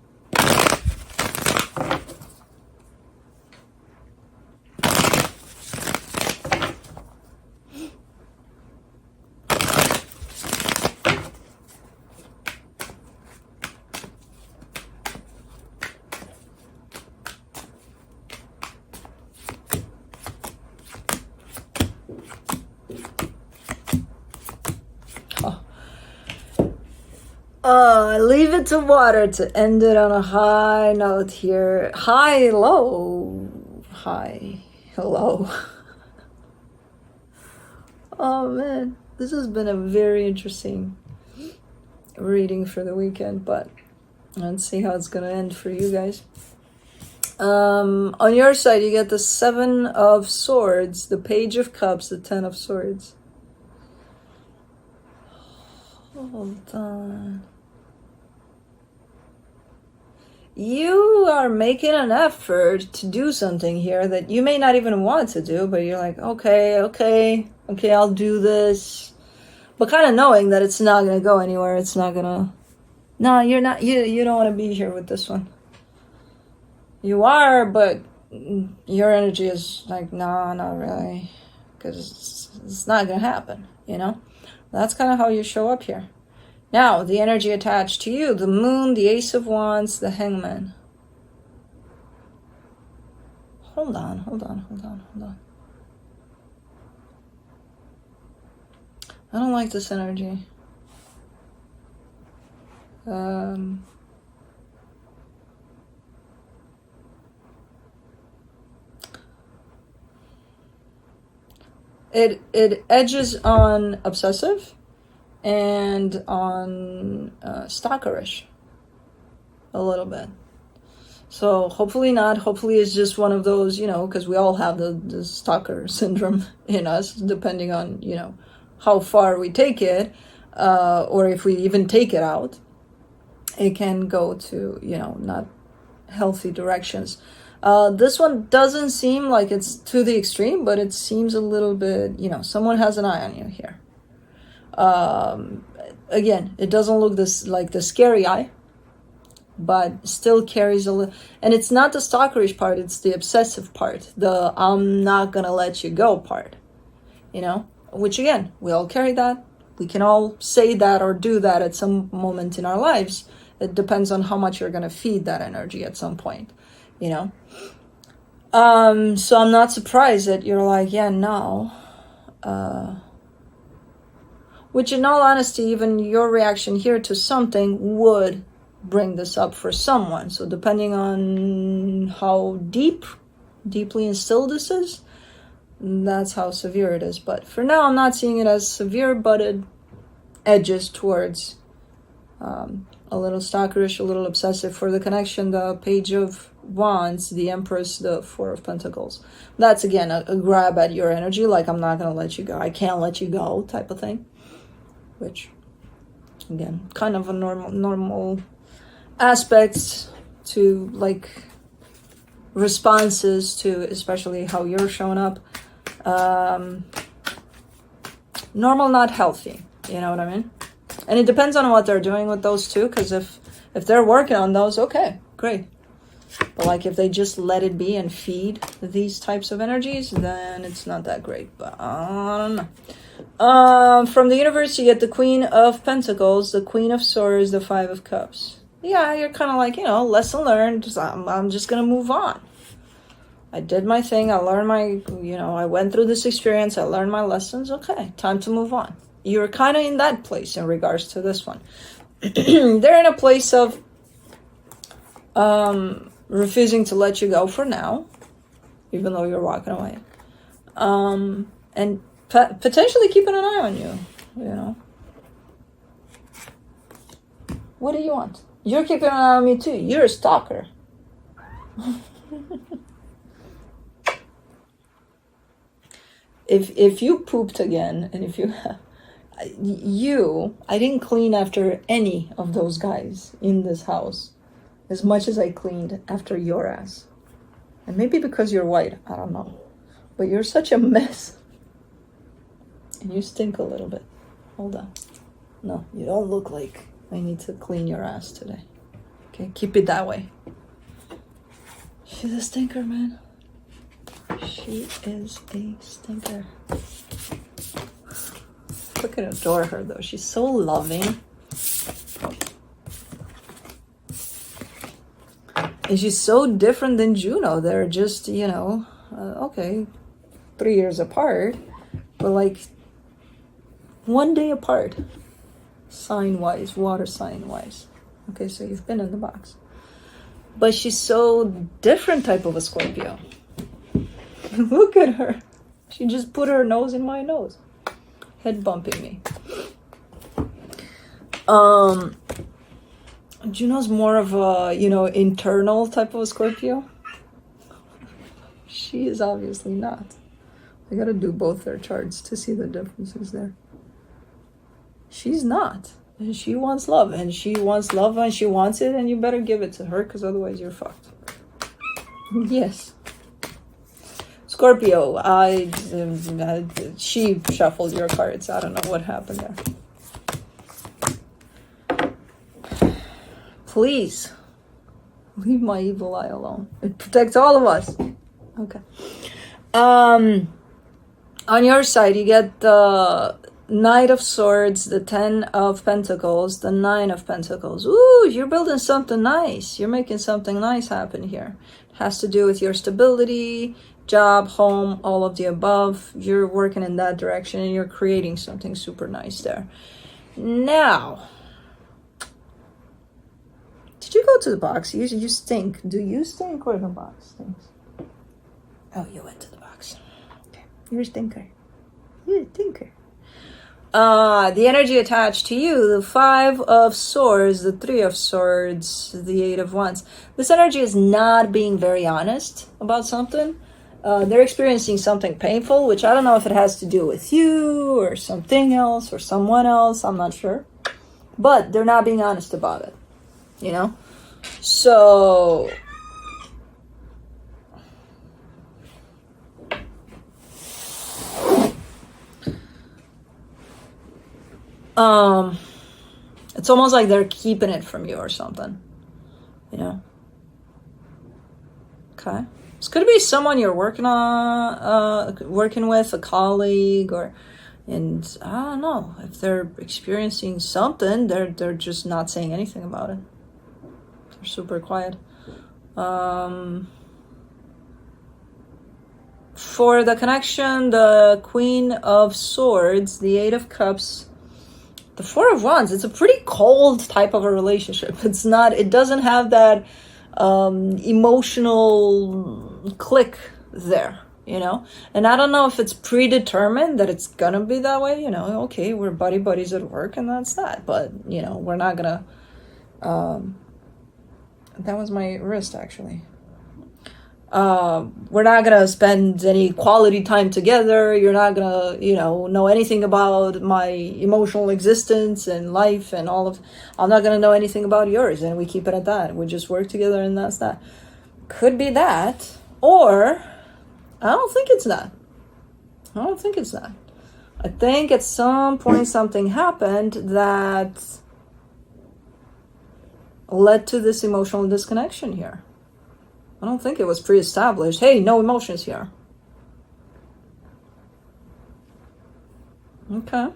Leave it to water to end it on a high note here. High, low. High, hello. Oh man, this has been a very interesting reading for the weekend, but let's see how it's gonna end for you guys. On your side, you get the Seven of Swords, the Page of Cups, the Ten of Swords. Hold on. You are making an effort to do something here that you may not even want to do, but you're like, okay, I'll do this. But kind of knowing that it's not going to go anywhere. It's not going to... No, you're not. You don't want to be here with this one. You are, but your energy is like, no, not really. Because it's not going to happen, you know? That's kind of how you show up here. Now, the energy attached to you, the Moon, the Ace of Wands, the Hangman. Hold on. I don't like this energy. It edges on obsessive and on stalkerish a little bit. So hopefully not. Hopefully it's just one of those, you know, because we all have the stalker syndrome in us, depending on, you know, how far we take it, or if we even take it out. It can go to, you know, not healthy directions. This one doesn't seem like it's to the extreme, but it seems a little bit, you know, someone has an eye on you here. Again, it doesn't look this like the scary eye, but still carries a little, and it's not the stalkerish part, it's the obsessive part, the I'm not gonna let you go part, you know, which again, we all carry that. We can all say that or do that at some moment in our lives. It depends on how much you're gonna feed that energy at some point, you know. So I'm not surprised that you're like, yeah, no. Which in all honesty, even your reaction here to something would bring this up for someone. So depending on how deeply instilled this is, that's how severe it is. But for now, I'm not seeing it as severe, but it edges towards a little stalkerish, a little obsessive. For the connection, the Page of Wands, the Empress, the Four of Pentacles. That's again a grab at your energy, like I'm not gonna let you go, I can't let you go type of thing. Which again, kind of a normal aspects to like responses to especially how you're showing up. Normal, not healthy, you know what I mean? And it depends on what they're doing with those two, because if they're working on those, okay, great. But like if they just let it be and feed these types of energies, then it's not that great. But I don't know. From the universe, you get the Queen of Pentacles, the Queen of Swords, the Five of Cups. Yeah, you're kind of like, you know, lesson learned. I'm just going to move on. I did my thing. I learned my, you know, I went through this experience. I learned my lessons. Okay, time to move on. You're kind of in that place in regards to this one. They're in a place of refusing to let you go for now, even though you're walking away. And potentially keeping an eye on you, you know. What do you want? You're keeping an eye on me too. You're a stalker. If you pooped again, and if you I didn't clean after any of those guys in this house as much as I cleaned after your ass. And maybe because you're white, I don't know. But you're such a mess. And you stink a little bit. Hold on. No, you don't look like I need to clean your ass today. Okay, keep it that way. She's a stinker, man. She is a stinker. Fucking adore her though. She's so loving. And she's so different than Juno. They're just, you know, okay, 3 years apart, but like 1 day apart, sign-wise, water sign-wise. Okay, so you've been in the box. But she's so different type of a Scorpio. Look at her. She just put her nose in my nose. Head bumping me. Juno's more of a, you know, internal type of a Scorpio. She is obviously not. I gotta do both their charts to see the differences there. She's not. And she wants love. And she wants love and she wants it. And you better give it to her, because otherwise you're fucked. Yes. Scorpio, she shuffled your cards. I don't know what happened there. Please, leave my evil eye alone. It protects all of us. Okay. On your side, you get the Knight of Swords, the 10 of Pentacles, the 9 of Pentacles. Ooh, you're building something nice. You're making something nice happen here. It has to do with your stability, job, home, all of the above. You're working in that direction and you're creating something super nice there. Now, did you go to the box? You stink. Do you stink or the box stinks? Oh, you went to the box. Okay. You're a stinker. You're a stinker. The energy attached to you, the 5 of Swords, the 3 of Swords, the 8 of Wands. This energy is not being very honest about something. They're experiencing something painful, which I don't know if it has to do with you or something else or someone else. I'm not sure. But they're not being honest about it, you know? So... it's almost like they're keeping it from you or something, you know? Okay. This could be someone you're working with, a colleague, and I don't know if they're experiencing something. They're just not saying anything about it. They're super quiet. For the connection, the Queen of Swords, the 8 of Cups, the 4 of Wands. It's a pretty cold type of a relationship. It's not. It doesn't have that emotional click there, you know. And I don't know if it's predetermined that it's gonna be that way. You know, okay, we're buddies at work, and that's that. But you know, we're not gonna. That was my wrist, actually. We're not gonna spend any quality time together. You're not gonna, you know anything about my emotional existence and life and all of. I'm not gonna know anything about yours, and we keep it at that. We just work together, and that's that. Could be that, or I don't think it's that. I don't think it's that. I think at some point something happened that led to this emotional disconnection here. I don't think it was pre-established. Hey, no emotions here. Okay.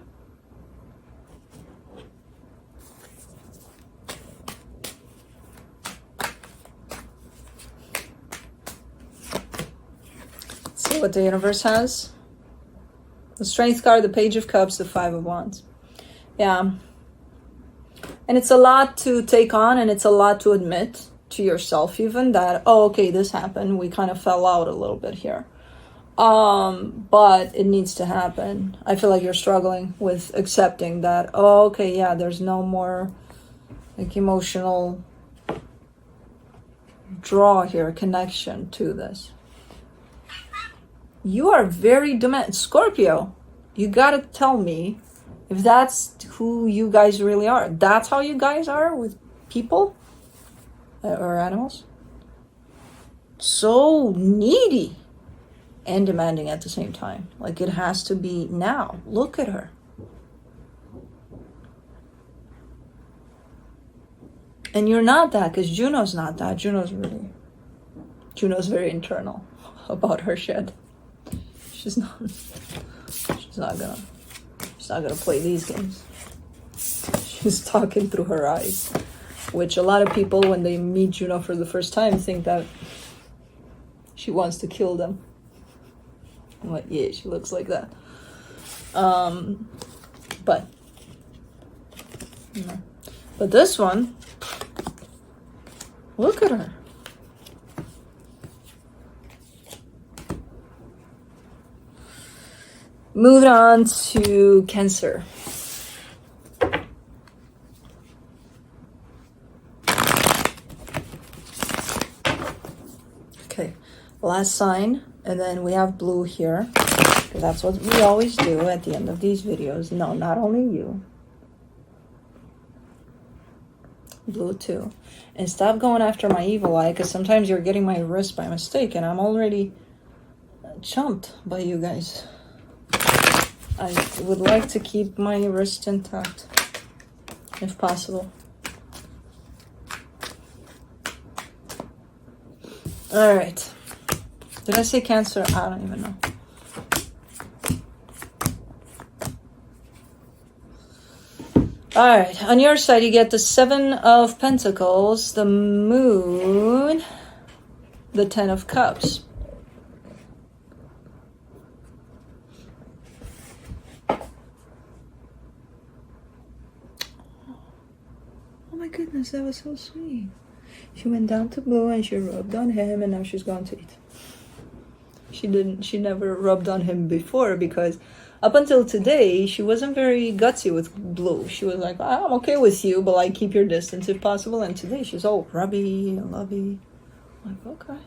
Let's see what the universe has. The Strength card, the Page of Cups, the 5 of Wands. Yeah. And it's a lot to take on, and it's a lot to admit to yourself even that, oh, okay, this happened. We kind of fell out a little bit here. But it needs to happen. I feel like you're struggling with accepting that, oh, okay, yeah, there's no more like emotional draw here, connection to this. You are very demanding. Scorpio, you gotta tell me if that's who you guys really are. That's how you guys are with people or animals. So needy and demanding at the same time. Like it has to be now. Look at her. And you're not that, because Juno's not that. Juno's very internal about her shit. She's not gonna play these games. She's talking through her eyes, which a lot of people, when they meet Juno for the first time, think that she wants to kill them. I'm like, yeah, she looks like that. But this one, look at her. Moving on to Cancer. Okay, last sign, and then we have blue here, because that's what we always do at the end of these videos. No, not only you. Blue too. And stop going after my evil eye, because sometimes you're getting my wrist by mistake, and I'm already chumped by you guys. I would like to keep my wrist intact, if possible. All right. Did I say Cancer? I don't even know. All right. On your side, you get the 7 of Pentacles, the Moon, the 10 of Cups. Oh my goodness, that was so sweet. She went down to Blue and she rubbed on him, and now she's going to eat. She never rubbed on him before because Up until today, she wasn't very gutsy with blue. She was like, I'm okay with you, but like keep your distance if possible. And today she's all rubby and lovey. I'm like, okay.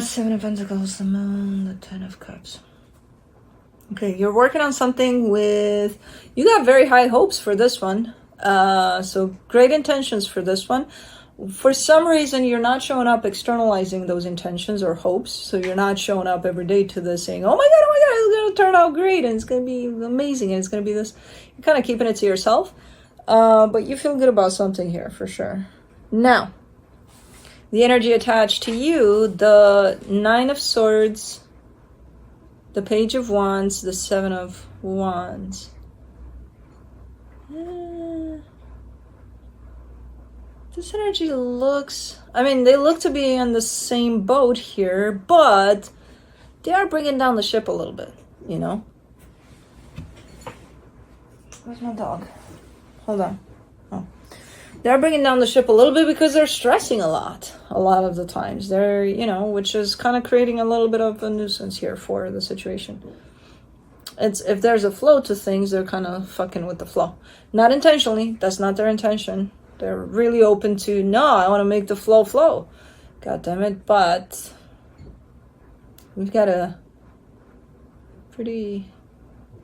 Seven of Pentacles, the Moon, the Ten of Cups. Okay, you're working on something with, you got very high hopes for this one. So great intentions for this one. For some reason, you're not showing up externalizing those intentions or hopes. So you're not showing up every day to this saying, oh my God, it's going to turn out great. And it's going to be amazing. And it's going to be this. You're kind of keeping it to yourself. But you feel good about something here for sure. Now, the energy attached to you, the Nine of Swords, the Page of Wands, the Seven of Wands. This energy looks, I mean, they look to be on the same boat here, but they are bringing down the ship a little bit, you know? Where's my dog? Hold on. Oh. They're bringing down the ship a little bit because they're stressing a lot of the times. They're, you know, which is kind of creating a little bit of a nuisance here for the situation. It's, if there's a flow to things, they're kind of fucking with the flow. Not intentionally. That's not their intention. They're really open to, no, I want to make the flow. God damn it. But we've got a pretty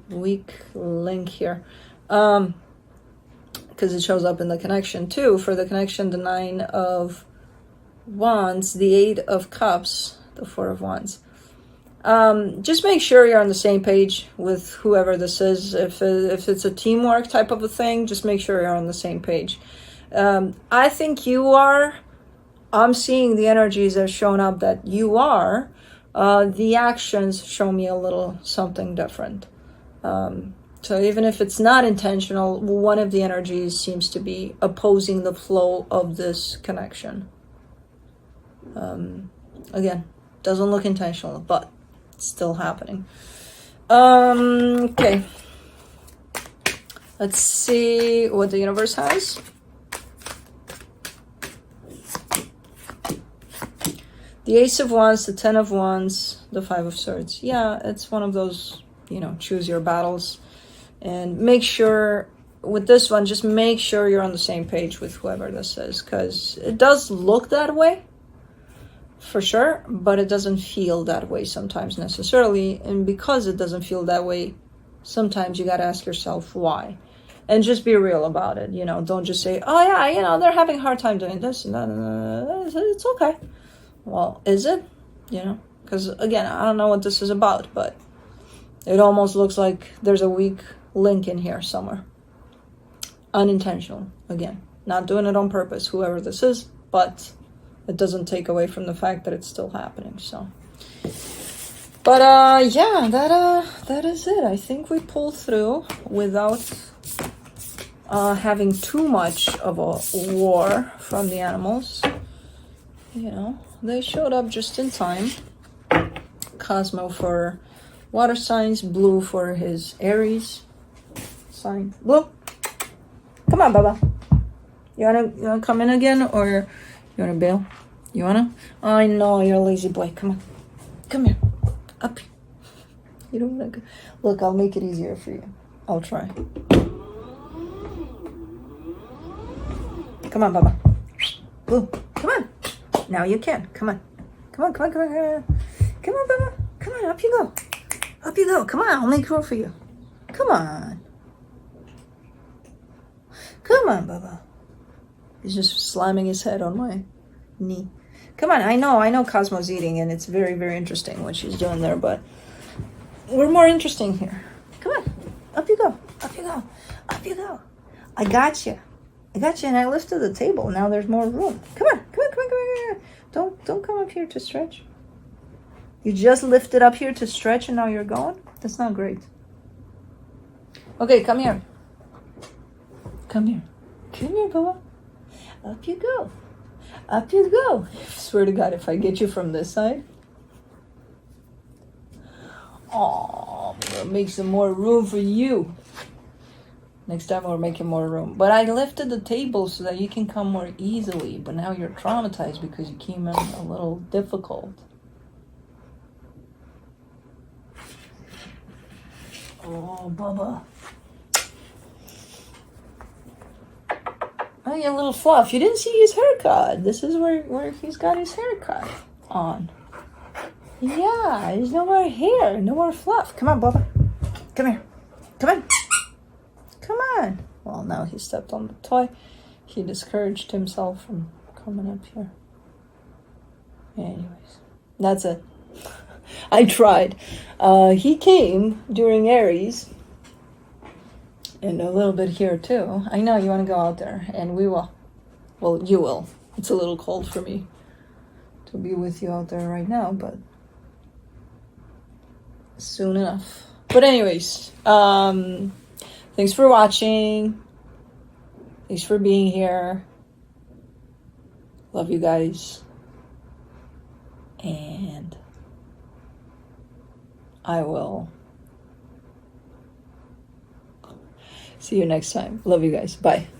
weak link here. Because it shows up in the connection too. For the connection, the Nine of Wands, the Eight of Cups, the Four of Wands. Just make sure you're on the same page with whoever this is. If it's a teamwork type of a thing, just make sure you're on the same page. I think you are. I'm seeing the energies that are showing up that you are. The actions show me a little something different. So even if it's not intentional, one of the energies seems to be opposing the flow of this connection. Again, doesn't look intentional, but it's still happening. Okay. Let's see what the universe has. The Ace of Wands, the Ten of Wands, the Five of Swords. Yeah, it's one of those, you know, choose your battles. And make sure, with this one, just make sure you're on the same page with whoever this is. Because it does look that way, for sure, but it doesn't feel that way sometimes necessarily. And because it doesn't feel that way, sometimes you got to ask yourself why. And just be real about it. You know, don't just say, oh yeah, you know, they're having a hard time doing this and that. It's okay. Well, is it? You know, because again, I don't know what this is about, but it almost looks like there's a weak link in here somewhere. Unintentional, again, not doing it on purpose, whoever this is, but it doesn't take away from the fact that it's still happening. So, but yeah, that is it. I think we pulled through without having too much of a war from the animals. You know, they showed up just in time. Cosmo for water signs, Blue for his Aries sign. Blue, come on, Baba. You wanna come in again, or you wanna bail? You wanna? I know you're a lazy boy. Come on, come here, up. You don't wanna go. Look, I'll make it easier for you. I'll try. Come on, Baba. Blue, come on. Now you can. Come on. Come on, come on, come on, come on. Come on, Baba. Come on, up you go. Up you go. Come on, I'll make room for you. Come on. Come on, Baba. He's just slamming his head on my knee. Come on, I know Cosmo's eating, and it's very, very interesting what she's doing there, but we're more interesting here. Come on. Up you go. Up you go. Up you go. I got you. I got you, and I lifted the table. Now there's more room. Come on, come on, come on, come on. Don't come up here to stretch. You just lifted up here to stretch, and now you're going? That's not great. Okay, come here. Come here. Come here, Baba. Up you go. Up you go. I swear to God, if I get you from this side. Oh, we'll make some more room for you. Next time we're making more room. But I lifted the table so that you can come more easily. But now you're traumatized because you came in a little difficult. Oh, Bubba. Oh, you little fluff. You didn't see his haircut. This is where he's got his haircut on. Yeah, there's no more hair, no more fluff. Come on, Bubba. Come here. Come on. Come on. Well, now he stepped on the toy. He discouraged himself from coming up here. Anyways, that's it. I tried. He came during Aries. And a little bit here too. I know you want to go out there, and we will. Well, you will. It's a little cold for me to be with you out there right now, but soon enough. But anyways, thanks for watching. Thanks for being here. Love you guys. And I will see you next time. Love you guys. Bye.